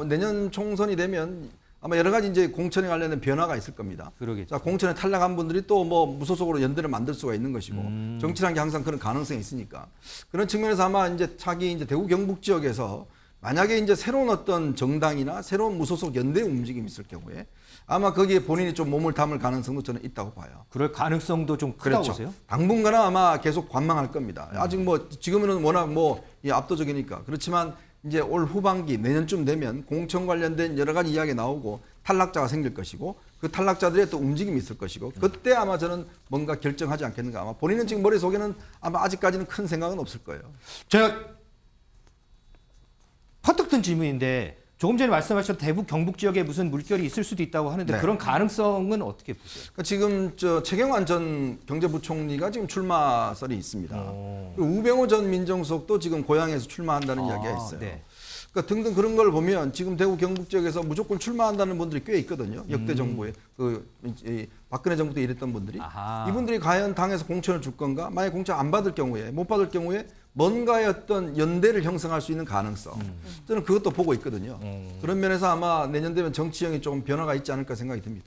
내년 총선이 되면 아마 여러 가지 이제 공천에 관련된 변화가 있을 겁니다. 그러겠죠. 자, 공천에 탈락한 분들이 또 뭐 무소속으로 연대를 만들 수가 있는 것이고 정치라는 게 항상 그런 가능성이 있으니까 그런 측면에서 아마 이제 차기 이제 대구 경북 지역에서 만약에 이제 새로운 어떤 정당이나 새로운 무소속 연대 움직임이 있을 경우에 아마 거기에 본인이 좀 몸을 담을 가능성도 저는 있다고 봐요. 그럴 가능성도 좀 크다고 그렇죠. 보세요? 당분간은 아마 계속 관망할 겁니다. 아직 뭐 지금은 워낙 뭐 압도적이니까 그렇지만 이제 올 후반기 내년쯤 되면 공천 관련된 여러 가지 이야기 나오고 탈락자가 생길 것이고 그 탈락자들의 또 움직임이 있을 것이고 그때 아마 저는 뭔가 결정하지 않겠는가. 아마 본인은 지금 머릿속에는 아마 아직까지는 큰 생각은 없을 거예요. 제가 퍼뜩 든 질문인데 조금 전에 말씀하셨던 대북 경북 지역에 무슨 물결이 있을 수도 있다고 하는데 네. 그런 가능성은 어떻게 보세요? 그러니까 지금 최경환 전 경제부총리가 지금 출마설이 있습니다. 그리고 우병우 전 민정수석도 지금 고향에서 출마한다는 이야기가 있어요. 네. 그러니까 등등 그런 걸 보면 지금 대구 경북 지역에서 무조건 출마한다는 분들이 꽤 있거든요. 역대 정부에 이 박근혜 정부 때 이랬던 분들이 이분들이 과연 당에서 공천을 줄 건가? 만약 공천 안 받을 경우에 못 받을 경우에 뭔가의 어떤 연대를 형성할 수 있는 가능성 저는 그것도 보고 있거든요. 그런 면에서 아마 내년 되면 정치형이 조금 변화가 있지 않을까 생각이 듭니다.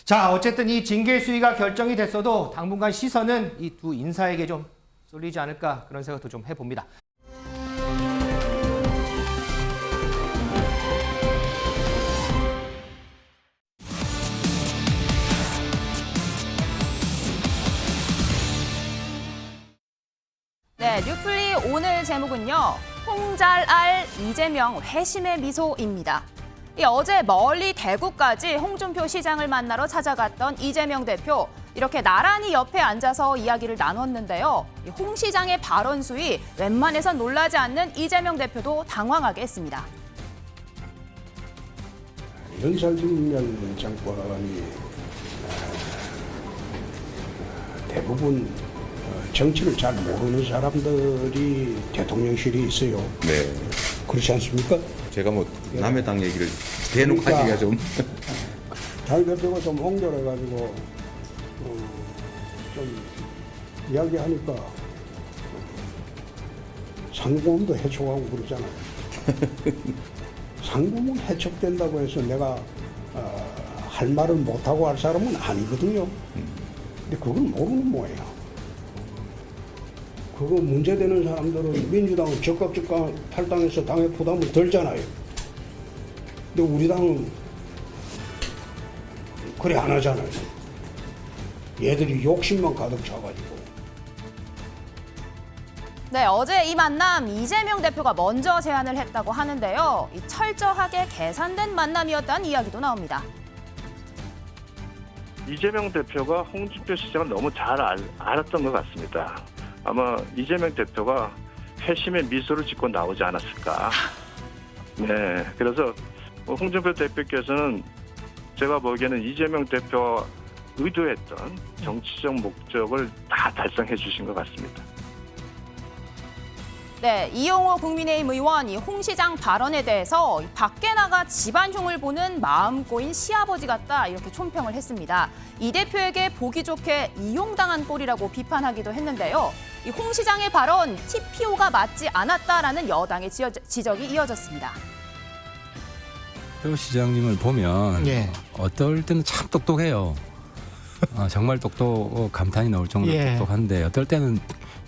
자, 어쨌든 이 징계 수위가 결정이 됐어도 당분간 시선은 이 두 인사에게 좀 쏠리지 않을까 그런 생각도 좀 해봅니다. 네, 뉴플리 오늘 제목은요. 홍잘알 이재명 회심의 미소입니다. 어제 멀리 대구까지 홍준표 시장을 만나러 찾아갔던 이재명 대표. 이렇게 나란히 옆에 앉아서 이야기를 나눴는데요. 홍 시장의 발언 수위 웬만해선 놀라지 않는 이재명 대표도 당황하게 했습니다. 윤석열 정권이 대부분 정치를 잘 모르는 사람들이 대통령실이 있어요. 네. 그렇지 않습니까? 제가 뭐 남의 당 얘기를 대놓고 그러니까 하기가 좀. 장 대표가 좀 옹졸해가지고 좀 이야기하니까 상고문도 해촉하고 그러잖아요. 상고문 해촉된다고 해서 내가 할 말을 못하고 할 사람은 아니거든요. 근데 그걸 모르는 모양이야. 그거 문제되는 사람들은 민주당은 적극 탈당해서 당의 부담을 덜잖아요. 근데 우리 당은 그래 안 하잖아요. 얘들이 욕심만 가득 차가지고. 네, 어제 이 만남 이재명 대표가 먼저 제안을 했다고 하는데요. 철저하게 계산된 만남이었다는 이야기도 나옵니다. 이재명 대표가 홍준표 시장을 너무 잘 알았던 것 같습니다. 아마 이재명 대표가 회심의 미소를 짓고 나오지 않았을까. 네, 그래서 홍준표 대표께서는 제가 보기에는 이재명 대표가 의도했던 정치적 목적을 다 달성해 주신 것 같습니다. 네, 이용호 국민의힘 의원이 홍 시장 발언에 대해서 밖에 나가 집안흉을 보는 마음 꼬인 시아버지 같다 이렇게 촌평을 했습니다. 이 대표에게 보기 좋게 이용당한 꼴이라고 비판하기도 했는데요. 이 홍 시장의 발언 TPO가 맞지 않았다라는 여당의 지적이 이어졌습니다. 표 시장님을 보면 어떨 때는 참 똑똑해요. 정말 감탄이 나올 정도로 똑똑한데 어떨 때는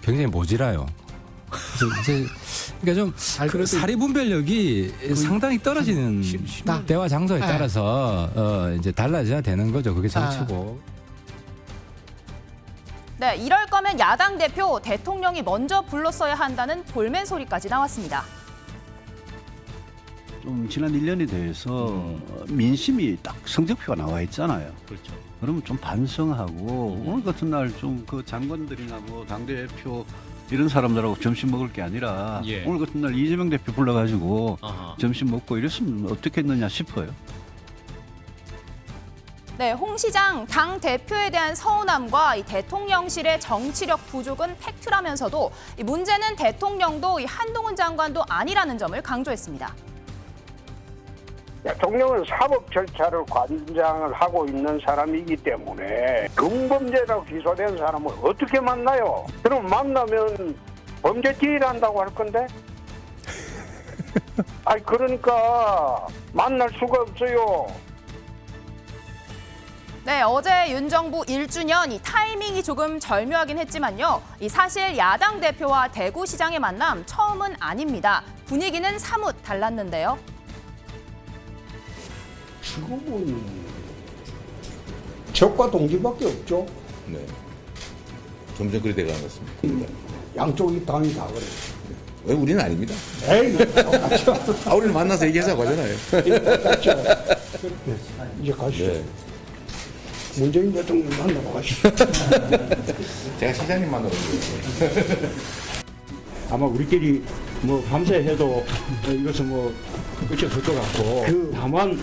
굉장히 모질아요. 이제 그러니까 좀 사리 분별력이 상당히 떨어지는 때와 장소에 따라서 이제 달라져야 되는 거죠. 그게 정치고. 네, 이럴 거면 야당 대표 대통령이 먼저 불렀어야 한다는 볼멘 소리까지 나왔습니다. 좀 지난 1년에 대해서 민심이 딱 성적표가 나와 있잖아요. 그렇죠. 그러면 좀 반성하고 오늘 같은 날 좀 그 장관들이나 뭐 당대표 이런 사람들하고 점심 먹을 게 아니라 오늘 같은 날 이재명 대표 불러가지고 점심 먹고 이랬으면 어떻겠느냐 싶어요. 네, 홍 시장 당 대표에 대한 서운함과 이 대통령실의 정치력 부족은 팩트라면서도 이 문제는 대통령도 이 한동훈 장관도 아니라는 점을 강조했습니다. 대통령은 사법 절차를 관장을 하고 있는 사람이기 때문에 금범죄라고 기소된 사람을 어떻게 만나요? 그럼 만나면 범죄 디일한다고 할 건데? 아니 그러니까 만날 수가 없어요. 네, 어제 윤 정부 1주년 이 타이밍이 조금 절묘하긴 했지만요. 이 사실 야당 대표와 대구시장의 만남 처음은 아닙니다. 분위기는 사뭇 달랐는데요. 지금은 적과 동지밖에 없죠. 네. 점점 그리 돼가는 것 같습니다. 양쪽이 당이 다 그래요. 왜 우리는 아닙니다. 에이, 똑같죠. 우리는 만나서 얘기하자고 하잖아요. 똑같죠. 이제 가시죠. 네. 문재인 대통령 만나러 가시죠. 제가 시장님 만나러 가요. 아마 우리끼리 뭐 밤새 해도 이것은 뭐 끝이 될 것 같고 다만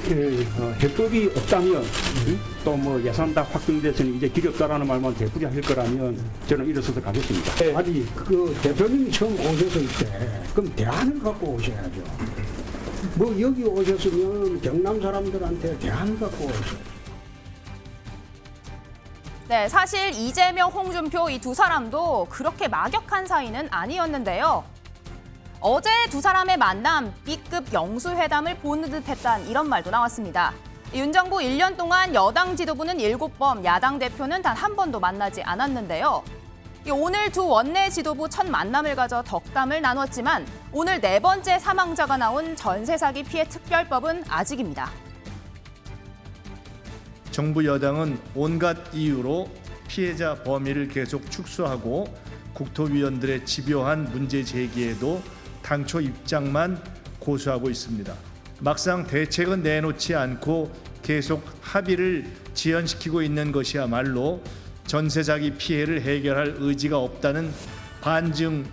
해법이 없다면 또 뭐 예산 다 확정돼서는 이제 길이 없다라는 말만 되풀이 할 거라면 저는 일어서서 가겠습니다. 아니 그 대표님이 처음 오셨을 때 그럼 대안을 갖고 오셔야죠. 뭐 여기 오셨으면 경남 사람들한테 대안을 갖고 오셔야죠. 네, 사실 이재명, 홍준표 이 두 사람도 그렇게 막역한 사이는 아니었는데요. 어제 두 사람의 만남, B급 영수회담을 보는 듯했다는 이런 말도 나왔습니다. 윤 정부 1년 동안 여당 지도부는 7번, 야당 대표는 단 한 번도 만나지 않았는데요. 오늘 두 원내 지도부 첫 만남을 가져 덕담을 나눴지만 오늘 4번째 사망자가 나온 전세 사기 피해 특별법은 아직입니다. 정부 여당은 온갖 이유로 피해자 범위를 계속 축소하고 국토위원들의 집요한 문제 제기에도 당초 입장만 고수하고 있습니다. 막상 대책은 내놓지 않고 계속 합의를 지연시키고 있는 것이야말로 전세자기 피해를 해결할 의지가 없다는 반증입니다.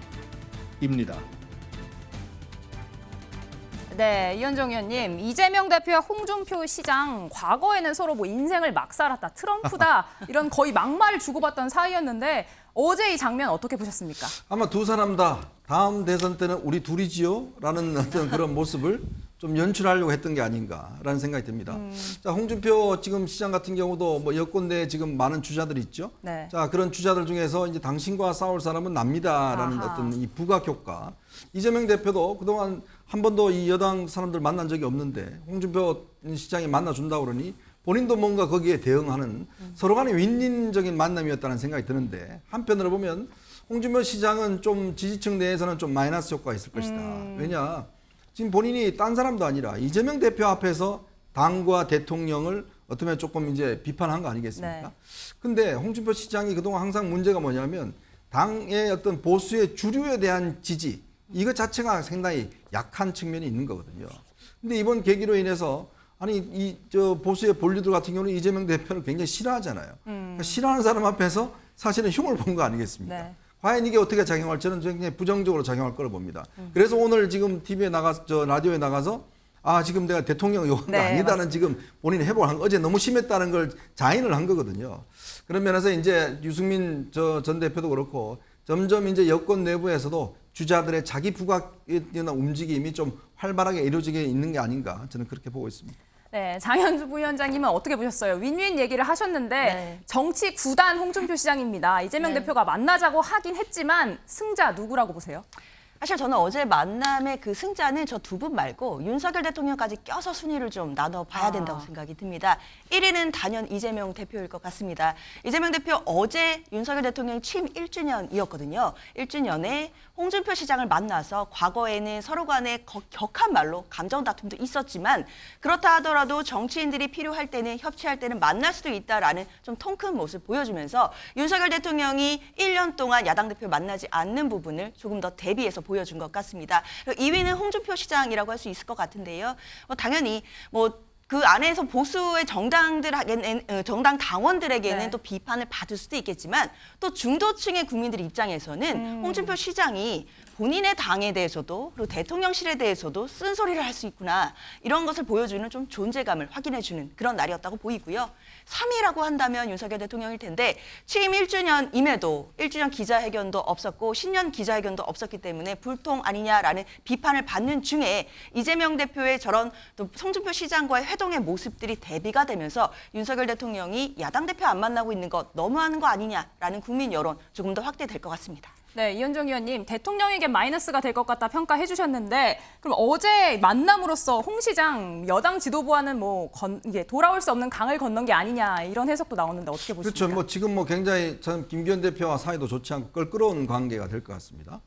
네, 이현정 의원님, 이재명 대표와 홍준표 시장 과거에는 서로 뭐 인생을 막 살았다, 트럼프다 이런 거의 막말을 주고받던 사이였는데 어제 이 장면 어떻게 보셨습니까? 아마 두 사람 다 다음 대선 때는 우리 둘이지요? 라는 어떤 그런 모습을 좀 연출하려고 했던 게 아닌가라는 생각이 듭니다. 자, 홍준표 지금 시장 같은 경우도 뭐 여권 내에 지금 많은 주자들이 있죠. 네. 자, 그런 주자들 중에서 이제 당신과 싸울 사람은 납니다라는 아하. 어떤 이 부각 효과. 이재명 대표도 그동안 한 번도 이 여당 사람들 만난 적이 없는데 홍준표 시장이 만나준다고 그러니 본인도 뭔가 거기에 대응하는 서로 간의 윈윈적인 만남이었다는 생각이 드는데 한편으로 보면 홍준표 시장은 좀 지지층 내에서는 좀 마이너스 효과가 있을 것이다. 왜냐? 지금 본인이 딴 사람도 아니라 이재명 대표 앞에서 당과 대통령을 어떻게 보면 조금 이제 비판한 거 아니겠습니까? 네. 근데 홍준표 시장이 그동안 항상 문제가 뭐냐면 당의 어떤 보수의 주류에 대한 지지 이것 자체가 상당히 약한 측면이 있는 거거든요. 근데 이번 계기로 인해서 아니 이 저 보수의 본류들 같은 경우는 이재명 대표를 굉장히 싫어하잖아요. 그러니까 싫어하는 사람 앞에서 사실은 흉을 본 거 아니겠습니까? 네. 과연 이게 어떻게 작용할지 저는 굉장히 부정적으로 작용할 거로 봅니다. 그래서 오늘 지금 TV에 라디오에 나가서 아 지금 내가 대통령 요구가 네, 아니다는 맞습니다. 지금 본인이 해보한 어제 너무 심했다는 걸 자인을 한 거거든요. 그런 면에서 이제 유승민 전 대표도 그렇고 점점 이제 여권 내부에서도 주자들의 자기 부각이나 움직임이 좀 활발하게 이루어지게 있는 게 아닌가 저는 그렇게 보고 있습니다. 네, 장현주 부위원장님은 어떻게 보셨어요? 윈윈 얘기를 하셨는데 네. 정치 9단 홍준표 시장입니다. 이재명 네. 대표가 만나자고 하긴 했지만 승자 누구라고 보세요? 사실 저는 어제 만남의 그 승자는 저 두 분 말고 윤석열 대통령까지 껴서 순위를 좀 나눠봐야 된다고 생각이 듭니다. 1위는 단연 이재명 대표일 것 같습니다. 이재명 대표 어제 윤석열 대통령 취임 1주년이었거든요. 1주년에 홍준표 시장을 만나서 과거에는 서로 간에 격한 말로 감정 다툼도 있었지만 그렇다 하더라도 정치인들이 필요할 때는 협치할 때는 만날 수도 있다라는 좀 통 큰 모습 보여주면서 윤석열 대통령이 1년 동안 야당 대표 만나지 않는 부분을 조금 더 대비해서 보여준 것 같습니다. 2위는 홍준표 시장이라고 할 수 있을 것 같은데요. 당연히 그 안에서 보수의 정당 당원들에게는 네. 또 비판을 받을 수도 있겠지만 또 중도층의 국민들 입장에서는 홍준표 시장이 본인의 당에 대해서도 그리고 대통령실에 대해서도 쓴소리를 할 수 있구나 이런 것을 보여주는 좀 존재감을 확인해주는 그런 날이었다고 보이고요. 3위라고 한다면 윤석열 대통령일 텐데 취임 1주년임에도 1주년 기자회견도 없었고 신년 기자회견도 없었기 때문에 불통 아니냐라는 비판을 받는 중에 이재명 대표의 저런 또 홍준표 시장과의 회동의 모습들이 대비가 되면서 윤석열 대통령이 야당 대표 안 만나고 있는 것 너무하는 거 아니냐라는 국민 여론 조금 더 확대될 것 같습니다. 네, 이현정 의원님, 대통령에게 마이너스가 될 것 같다 평가해 주셨는데 그럼 어제 만남으로써 홍 시장 여당 지도부와는 이게 돌아올 수 없는 강을 건넌 게 아니냐 이런 해석도 나오는데 어떻게 보십니까? 그렇죠. 지금 굉장히 저는 김기현 대표와 사이도 좋지 않고 껄끄러운 관계가 될 것 같습니다.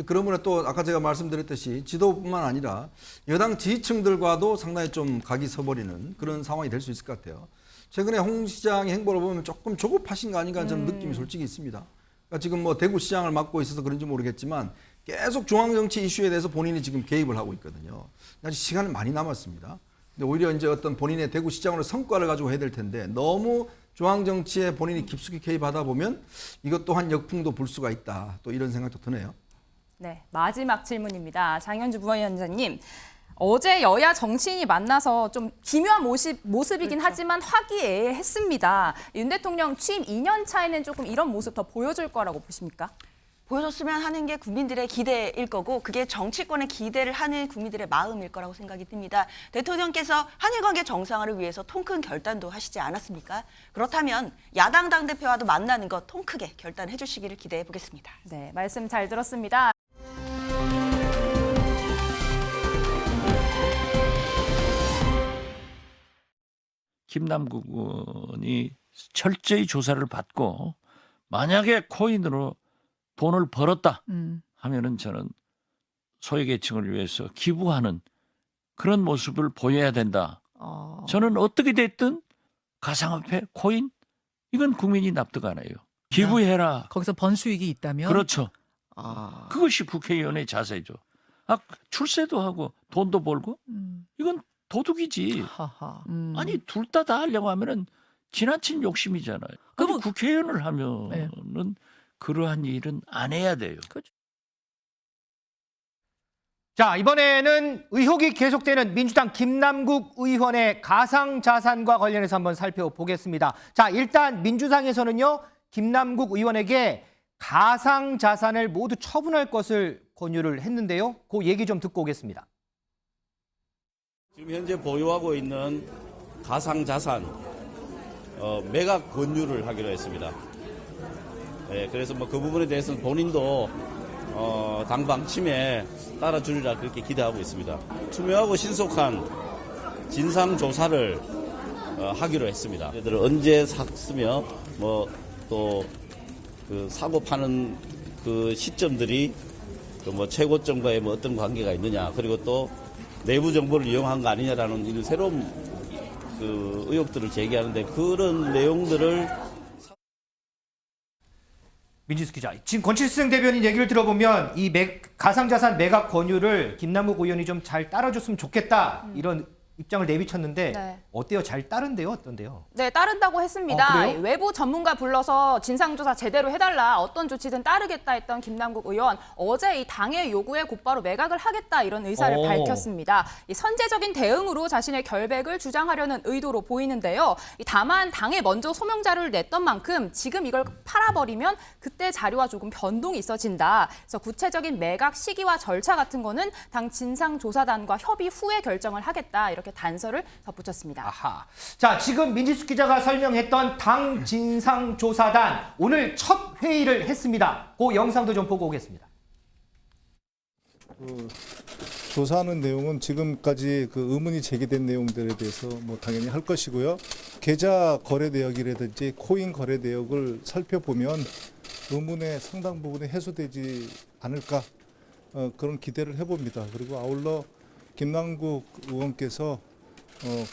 그러므로 또 아까 제가 말씀드렸듯이 지도뿐만 아니라 여당 지지층들과도 상당히 좀 각이 서버리는 그런 상황이 될 수 있을 것 같아요. 최근에 홍 시장의 행보를 보면 조금 조급하신 거 아닌가 저는 느낌이 솔직히 있습니다. 그러니까 지금 대구시장을 맡고 있어서 그런지 모르겠지만 계속 중앙정치 이슈에 대해서 본인이 지금 개입을 하고 있거든요. 아직 시간은 많이 남았습니다. 근데 오히려 이제 어떤 본인의 대구시장으로 성과를 가지고 해야 될 텐데 너무 중앙정치에 본인이 깊숙이 개입하다 보면 이것 또한 역풍도 불 수가 있다. 또 이런 생각도 드네요. 네, 마지막 질문입니다. 장현주 부위원장님. 어제 여야 정치인이 만나서 좀 기묘한 모습이긴 그렇죠. 하지만 화기애애했습니다. 윤 대통령 취임 2년 차에는 조금 이런 모습 더 보여줄 거라고 보십니까? 보여줬으면 하는 게 국민들의 기대일 거고 그게 정치권의 기대를 하는 국민들의 마음일 거라고 생각이 듭니다. 대통령께서 한일 관계 정상화를 위해서 통 큰 결단도 하시지 않았습니까? 그렇다면 야당 당대표와도 만나는 것 통 크게 결단해 주시기를 기대해 보겠습니다. 네, 말씀 잘 들었습니다. 김남국 의원이 철저히 조사를 받고 만약에 코인으로 돈을 벌었다 하면은 저는 소외계층을 위해서 기부하는 그런 모습을 보여야 된다. 저는 어떻게 됐든 가상화폐, 코인 이건 국민이 납득 안 해요. 기부해라. 거기서 번수익이 있다면? 그렇죠. 그것이 국회의원의 자세죠. 출세도 하고 돈도 벌고 이건 도둑이지. 아니 둘 다 하려고 하면은 지나친 욕심이잖아요. 그럼 국회의원을 하면은 그러한 일은 안 해야 돼요. 그렇죠. 자, 이번에는 의혹이 계속되는 민주당 김남국 의원의 가상자산과 관련해서 한번 살펴보겠습니다. 자, 일단 민주당에서는요, 김남국 의원에게 가상자산을 모두 처분할 것을 권유를 했는데요. 그 얘기 좀 듣고 오겠습니다. 지금 현재 보유하고 있는 가상자산 매각 권유를 하기로 했습니다. 그래서 그 부분에 대해서는 본인도 당 방침에 따라주리라 그렇게 기대하고 있습니다. 투명하고 신속한 진상 조사를 하기로 했습니다. 얘들을 언제 샀으며 또 그 사고 파는 그 시점들이 그 최고점과의 어떤 관계가 있느냐, 그리고 또 내부 정보를 이용한 거 아니냐라는 이런 새로운 그 의혹들을 제기하는데 그런 내용들을 민지수 기자, 지금 권칠승 대변인 얘기를 들어보면 이 가상자산 매각 권유를 김남국 의원이 좀 잘 따라줬으면 좋겠다 이런 입장을 내비쳤는데 네. 어때요? 잘 따른대요? 어떤데요? 네, 따른다고 했습니다. 외부 전문가 불러서 진상조사 제대로 해달라, 어떤 조치든 따르겠다 했던 김남국 의원, 어제 이 당의 요구에 곧바로 매각을 하겠다 이런 의사를 밝혔습니다. 이 선제적인 대응으로 자신의 결백을 주장하려는 의도로 보이는데요. 다만 당에 먼저 소명 자료를 냈던 만큼 지금 이걸 팔아버리면 그때 자료와 조금 변동이 있어진다. 그래서 구체적인 매각 시기와 절차 같은 거는 당 진상조사단과 협의 후에 결정을 하겠다, 이렇게 단서를 덧붙였습니다. 아하. 자, 지금 민지수 기자가 설명했던 당 진상조사단 오늘 첫 회의를 했습니다. 그 영상도 좀 보고 오겠습니다. 조사하는 내용은 지금까지 그 의문이 제기된 내용들에 대해서 당연히 할 것이고요. 계좌 거래 내역이라든지 코인 거래 내역을 살펴보면 의문의 상당 부분이 해소되지 않을까 그런 기대를 해봅니다. 그리고 아울러 김남국 의원께서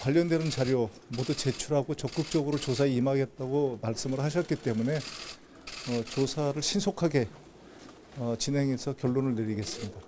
관련되는 자료 모두 제출하고 적극적으로 조사에 임하겠다고 말씀을 하셨기 때문에 조사를 신속하게 진행해서 결론을 내리겠습니다.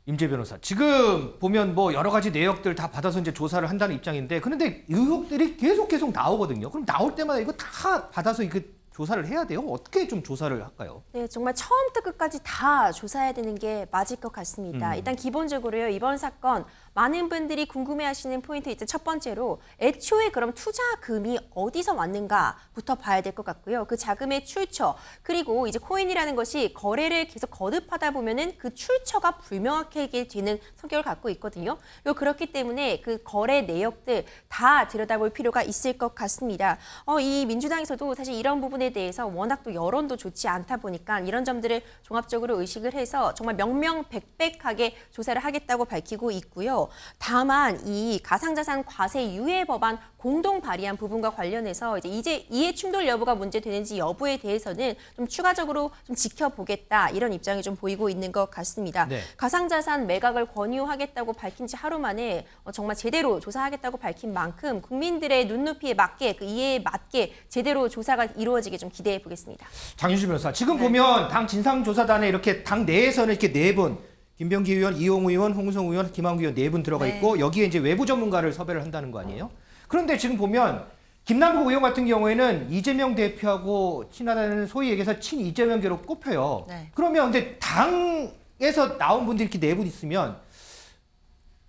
임재 변호사, 지금 보면 여러 가지 내역들 다 받아서 이제 조사를 한다는 입장인데, 그런데 의혹들이 계속 나오거든요. 그럼 나올 때마다 이거 다 받아서 이거 조사를 해야 돼요? 어떻게 좀 조사를 할까요? 네, 정말 처음부터 끝까지 다 조사해야 되는 게 맞을 것 같습니다. 일단 기본적으로요, 이번 사건 많은 분들이 궁금해하시는 포인트 있죠. 첫 번째로 애초에 그럼 투자금이 어디서 왔는가부터 봐야 될 것 같고요. 그 자금의 출처, 그리고 이제 코인이라는 것이 거래를 계속 거듭하다 보면은 그 출처가 불명확하게 되는 성격을 갖고 있거든요. 그렇기 때문에 그 거래 내역들 다 들여다볼 필요가 있을 것 같습니다. 이 민주당에서도 사실 이런 부분에 대해서 워낙 또 여론도 좋지 않다 보니까 이런 점들을 종합적으로 의식을 해서 정말 명명백백하게 조사를 하겠다고 밝히고 있고요. 다만 이 가상자산 과세 유예 법안 공동 발의한 부분과 관련해서 이제 이해 충돌 여부가 문제되는지 여부에 대해서는 좀 추가적으로 좀 지켜보겠다, 이런 입장이 좀 보이고 있는 것 같습니다. 네. 가상자산 매각을 권유하겠다고 밝힌 지 하루 만에 정말 제대로 조사하겠다고 밝힌 만큼 국민들의 눈높이에 맞게, 그 이해에 맞게 제대로 조사가 이루어지게 좀 기대해 보겠습니다. 장윤주 변호사, 지금 보면 당 진상조사단에 이렇게 당 내에서는 이렇게 네 분, 김병기 의원, 이용우 의원, 홍성우 의원, 김한국 의원 네 분 들어가 있고, 여기에 이제 외부 전문가를 섭외를 한다는 거 아니에요? 그런데 지금 보면 김남국 의원 같은 경우에는 이재명 대표하고 친하다는 소위 얘기해서 친 이재명계로 꼽혀요. 네. 그러면 근데 당에서 나온 분들이 이렇게 네 분 있으면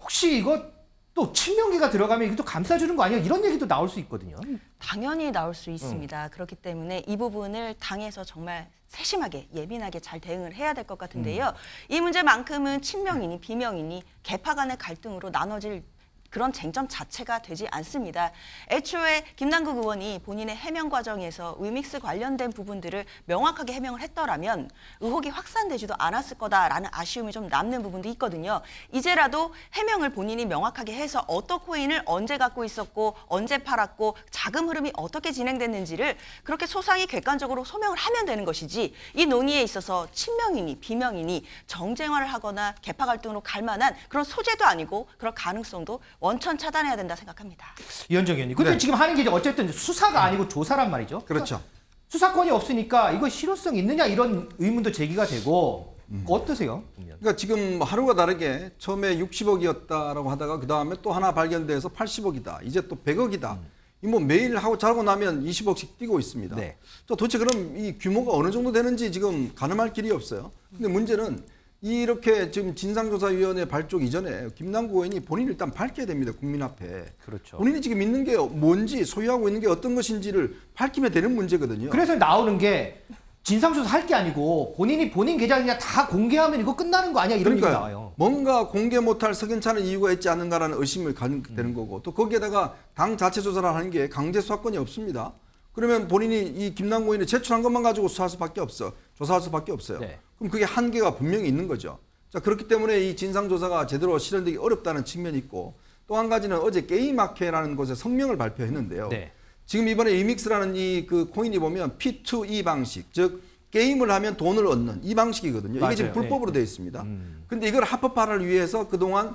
혹시 이거 또 친명계가 들어가면 이것도 감싸주는 거 아니야? 이런 얘기도 나올 수 있거든요. 당연히 나올 수 있습니다. 그렇기 때문에 이 부분을 당에서 정말 세심하게, 예민하게 잘 대응을 해야 될 것 같은데요. 이 문제만큼은 친명이니 비명이니 계파 간의 갈등으로 나눠질 그런 쟁점 자체가 되지 않습니다. 애초에 김남국 의원이 본인의 해명 과정에서 위믹스 관련된 부분들을 명확하게 해명을 했더라면 의혹이 확산되지도 않았을 거다라는 아쉬움이 좀 남는 부분도 있거든요. 이제라도 해명을 본인이 명확하게 해서 어떤 코인을 언제 갖고 있었고 언제 팔았고 자금 흐름이 어떻게 진행됐는지를 그렇게 소상히 객관적으로 소명을 하면 되는 것이지, 이 논의에 있어서 친명이니 비명이니 정쟁화를 하거나 계파 갈등으로 갈 만한 그런 소재도 아니고 그런 가능성도 원천 차단해야 된다 생각합니다. 이현정 의원님, 근데 지금 하는 게 어쨌든 수사가 아니고 조사란 말이죠. 그렇죠. 수사권이 없으니까 이거 실효성 있느냐 이런 의문도 제기가 되고 어떠세요? 그러니까 지금 하루가 다르게 처음에 60억이었다라고 하다가 그 다음에 또 하나 발견돼서 80억이다. 이제 또 100억이다. 이 뭐 매일 하고 자고 나면 20억씩 뛰고 있습니다. 네. 자, 도대체 그럼 이 규모가 어느 정도 되는지 지금 가늠할 길이 없어요. 근데 문제는 이렇게 지금 진상조사위원회 발족 이전에 김남국 의원이 본인이 일단 밝혀야 됩니다. 국민 앞에. 그렇죠. 본인이 지금 있는 게 뭔지, 소유하고 있는 게 어떤 것인지를 밝히면 되는 문제거든요. 그래서 나오는 게 진상조사 할 게 아니고 본인 계좌 그냥 다 공개하면 이거 끝나는 거 아니야 이런 얘기 나와요. 뭔가 공개 못할 석연찮은 이유가 있지 않는가라는 의심을 갖게 되는 거고 또 거기에다가 당 자체 조사를 하는 게 강제 수사권이 없습니다. 그러면 본인이 이 김남국 의원이 제출한 것만 가지고 수사할 수밖에 없어. 조사할 수밖에 없어요. 네. 그럼 그게 한계가 분명히 있는 거죠. 자, 그렇기 때문에 이 진상조사가 제대로 실현되기 어렵다는 측면이 있고 또 한 가지는 어제 게임마켓이라는 곳에 성명을 발표했는데요. 네. 지금 이번에 이믹스라는 이 그 코인이 보면 P2E 방식, 즉 게임을 하면 돈을 얻는 이 방식이거든요. 맞아요. 이게 지금 불법으로 되어 있습니다. 근데 이걸 합법화를 위해서 그동안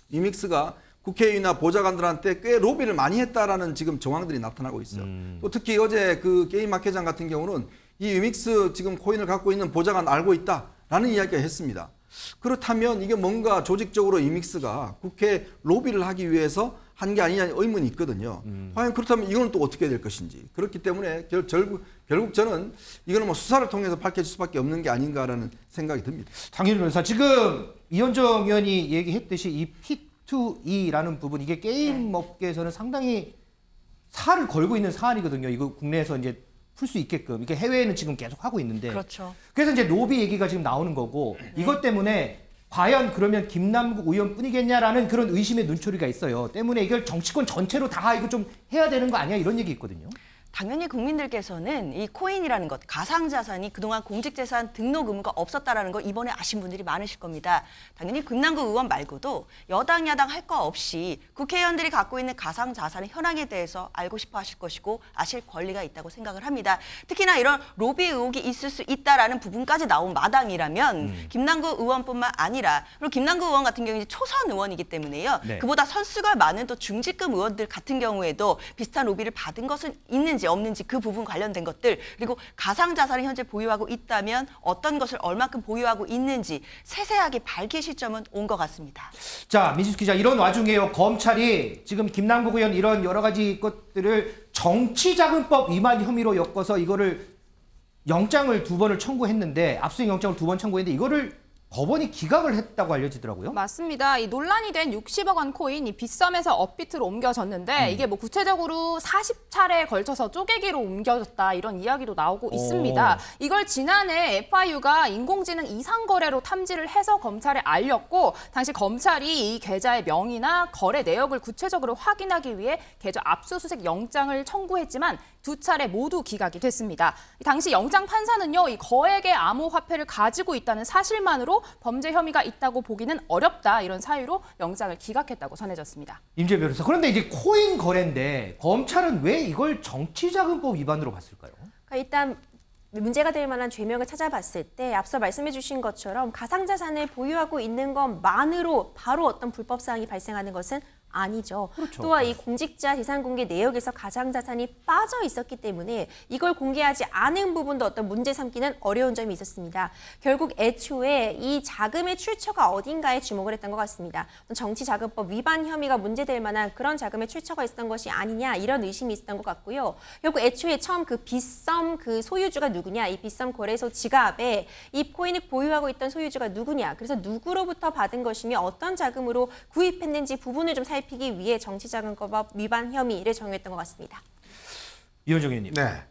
이믹스가 국회의원이나 보좌관들한테 꽤 로비를 많이 했다라는 지금 정황들이 나타나고 있어요. 또 특히 어제 그 게임 마켓장 같은 경우는 이 이믹스 지금 코인을 갖고 있는 보좌관 알고 있다라는 이야기가 했습니다. 그렇다면 이게 뭔가 조직적으로 이믹스가 국회 로비를 하기 위해서 한 게 아니냐 의문이 있거든요. 과연 그렇다면 이거는 또 어떻게 될 것인지. 그렇기 때문에 결국 저는 이거는 뭐 수사를 통해서 밝혀질 수밖에 없는 게 아닌가라는 생각이 듭니다. 장윤희 변호사, 지금 이현정 의원이 얘기했듯이 이 P2E라는 부분 이게 게임 업계에서는 상당히 살을 걸고 있는 사안이거든요. 이거 국내에서 이제 풀 수 있게끔. 이게 해외에는 지금 계속 하고 있는데. 그렇죠. 그래서 이제 로비 얘기가 지금 나오는 거고 이것 때문에 과연 그러면 김남국 의원뿐이겠냐라는 그런 의심의 눈초리가 있어요. 때문에 이걸 정치권 전체로 다 이거 좀 해야 되는 거 아니야 이런 얘기 있거든요. 당연히 국민들께서는 이 코인이라는 것, 가상자산이 그동안 공직재산 등록 의무가 없었다라는 거 이번에 아신 분들이 많으실 겁니다. 당연히 김남국 의원 말고도 여당, 야당 할 거 없이 국회의원들이 갖고 있는 가상자산의 현황에 대해서 알고 싶어 하실 것이고 아실 권리가 있다고 생각을 합니다. 특히나 이런 로비 의혹이 있을 수 있다라는 부분까지 나온 마당이라면 김남국 의원뿐만 아니라 그리고 김남국 의원 같은 경우는 초선 의원이기 때문에요. 네. 그보다 선수가 많은 또 중직급 의원들 같은 경우에도 비슷한 로비를 받은 것은 있는지 없는지 그 부분 관련된 것들 그리고 가상자산을 현재 보유하고 있다면 어떤 것을 얼마큼 보유하고 있는지 세세하게 밝힐 시점은 온 것 같습니다. 자, 민수 기자, 이런 와중에요. 검찰이 지금 김남국 의원 이런 여러 가지 것들을 정치자금법 위반 혐의로 엮어서 이거를 영장을 2번을 청구했는데 압수수색 영장을 2번 청구했는데 이거를 법원이 기각을 했다고 알려지더라고요. 맞습니다. 이 논란이 된 60억 원 코인 이 빗썸에서 업비트로 옮겨졌는데 이게 뭐 구체적으로 40차례에 걸쳐서 쪼개기로 옮겨졌다 이런 이야기도 나오고 있습니다. 이걸 지난해 FIU가 인공지능 이상 거래로 탐지를 해서 검찰에 알렸고 당시 검찰이 이 계좌의 명의나 거래 내역을 구체적으로 확인하기 위해 계좌 압수수색 영장을 청구했지만 2차례 모두 기각이 됐습니다. 당시 영장 판사는요, 이 거액의 암호화폐를 가지고 있다는 사실만으로 범죄 혐의가 있다고 보기는 어렵다 이런 사유로 영장을 기각했다고 전해졌습니다. 임재 변호사, 그런데 이제 코인 거래인데 검찰은 왜 이걸 정치자금법 위반으로 봤을까요? 그러니까 일단 문제가 될 만한 죄명을 찾아봤을 때 앞서 말씀해 주신 것처럼 가상자산을 보유하고 있는 것만으로 바로 어떤 불법 사항이 발생하는 것은 아니죠. 그렇죠. 또한 이 공직자 재산 공개 내역에서 가상자산이 빠져 있었기 때문에 이걸 공개하지 않은 부분도 어떤 문제 삼기는 어려운 점이 있었습니다. 결국 애초에 이 자금의 출처가 어딘가에 주목을 했던 것 같습니다. 정치자금법 위반 혐의가 문제될 만한 그런 자금의 출처가 있었던 것이 아니냐 이런 의심이 있었던 것 같고요. 결국 애초에 처음 그 빗썸 그 소유주가 누구냐, 이 빗썸 거래소 지갑에 이 코인을 보유하고 있던 소유주가 누구냐, 그래서 누구로부터 받은 것이며 어떤 자금으로 구입했는지 부분을 좀 살피기 위해 정치자금법 위반 혐의를 정했던 것 같습니다. 이현정 의원님. 네.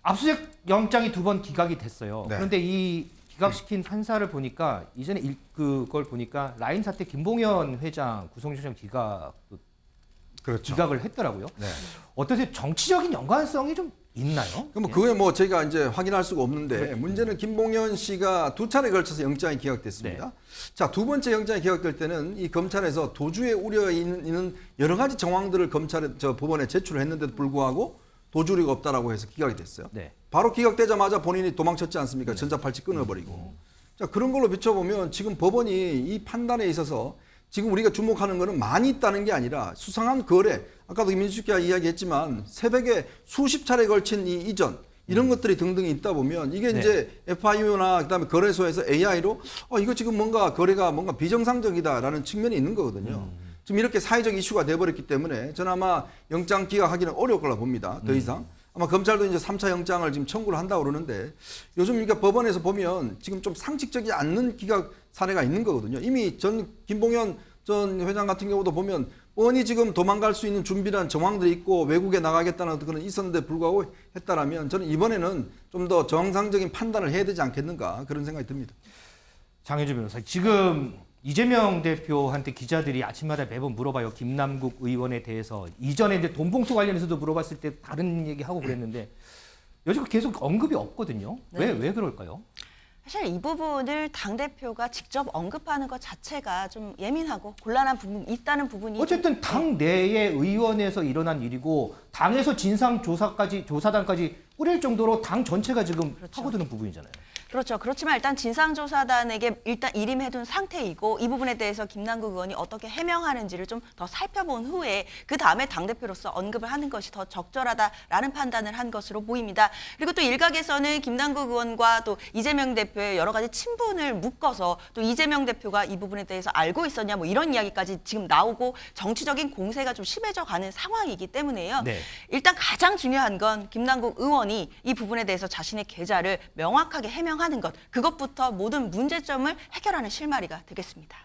압수수색 영장이 2번 기각이 됐어요. 네. 그런데 이 기각시킨 판사를 보니까 이전에 그걸 보니까 라인 사태 김봉현 회장 구속영장 기각을 했더라고요. 네. 어떠세요? 정치적인 연관성이 좀 있나요? 그럼 그게 뭐 저희가 이제 확인할 수가 없는데 문제는 김봉현 씨가 2차례에 걸쳐서 영장이 기각됐습니다. 네. 자, 2번째 영장이 기각될 때는 이 검찰에서 도주의 우려가 있는 여러 가지 정황들을 법원에 제출을 했는데도 불구하고 도주 우려가 없다라고 해서 기각이 됐어요. 네. 바로 기각되자마자 본인이 도망쳤지 않습니까? 전자팔찌 끊어버리고. 자, 그런 걸로 비춰보면 지금 법원이 이 판단에 있어서 지금 우리가 주목하는 거는 많이 있다는 게 아니라 수상한 거래, 아까도 김민수 씨가 이야기했지만 새벽에 수십 차례 걸친 이 이전 이런 것들이 등등이 있다 보면 이게 이제 FIU나 그다음에 거래소에서 AI로 이거 지금 뭔가 거래가 뭔가 비정상적이다라는 측면이 있는 거거든요. 지금 이렇게 사회적 이슈가 돼버렸기 때문에 저는 아마 영장 기각하기는 어려울 거라 봅니다. 더 이상. 아마 검찰도 이제 3차 영장을 지금 청구를 한다고 그러는데 요즘 그러니까 법원에서 보면 지금 좀 상식적이지 않는 기각 사례가 있는 거거든요. 이미 김봉현 전 회장 같은 경우도 보면 뻔히 지금 도망갈 수 있는 준비란 정황들이 있고 외국에 나가겠다는 그런 있었는데 불구하고 했다라면 저는 이번에는 좀 더 정상적인 판단을 해야 되지 않겠는가 그런 생각이 듭니다. 장혜주 변호사, 지금 이재명 대표한테 기자들이 아침마다 매번 물어봐요. 김남국 의원에 대해서. 이전에 이제 돈봉투 관련해서도 물어봤을 때 다른 얘기하고 그랬는데 요즘 계속 언급이 없거든요. 왜 그럴까요? 사실 이 부분을 당대표가 직접 언급하는 것 자체가 좀 예민하고 곤란한 부분이 있다는 부분이 어쨌든 당 내의 의원에서 일어난 일이고 당에서 조사단까지 꾸릴 정도로 당 전체가 지금 파고드는 부분이잖아요. 그렇죠. 그렇지만 일단 진상조사단에게 일단 일임해둔 상태이고 이 부분에 대해서 김남국 의원이 어떻게 해명하는지를 좀 더 살펴본 후에 그 다음에 당대표로서 언급을 하는 것이 더 적절하다라는 판단을 한 것으로 보입니다. 그리고 또 일각에서는 김남국 의원과 또 이재명 대표의 여러 가지 친분을 묶어서 또 이재명 대표가 이 부분에 대해서 알고 있었냐 뭐 이런 이야기까지 지금 나오고 정치적인 공세가 좀 심해져 가는 상황이기 때문에요. 일단 가장 중요한 건 김남국 의원이 이 부분에 대해서 자신의 계좌를 명확하게 해명하는 것, 그것부터 모든 문제점을 해결하는 실마리가 되겠습니다.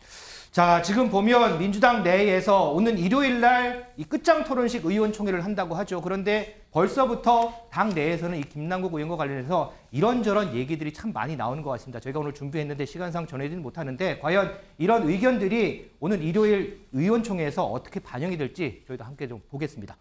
자, 지금 보면 민주당 내에서 오는 일요일 날 이 끝장 토론식 의원총회를 한다고 하죠. 그런데 벌써부터 당 내에서는 이 김남국 의원과 관련해서 이런저런 얘기들이 참 많이 나오는 것 같습니다. 저희가 오늘 준비했는데 시간상 전해드리지 못하는데 과연 이런 의견들이 오늘 일요일 의원총회에서 어떻게 반영이 될지 저희도 함께 좀 보겠습니다.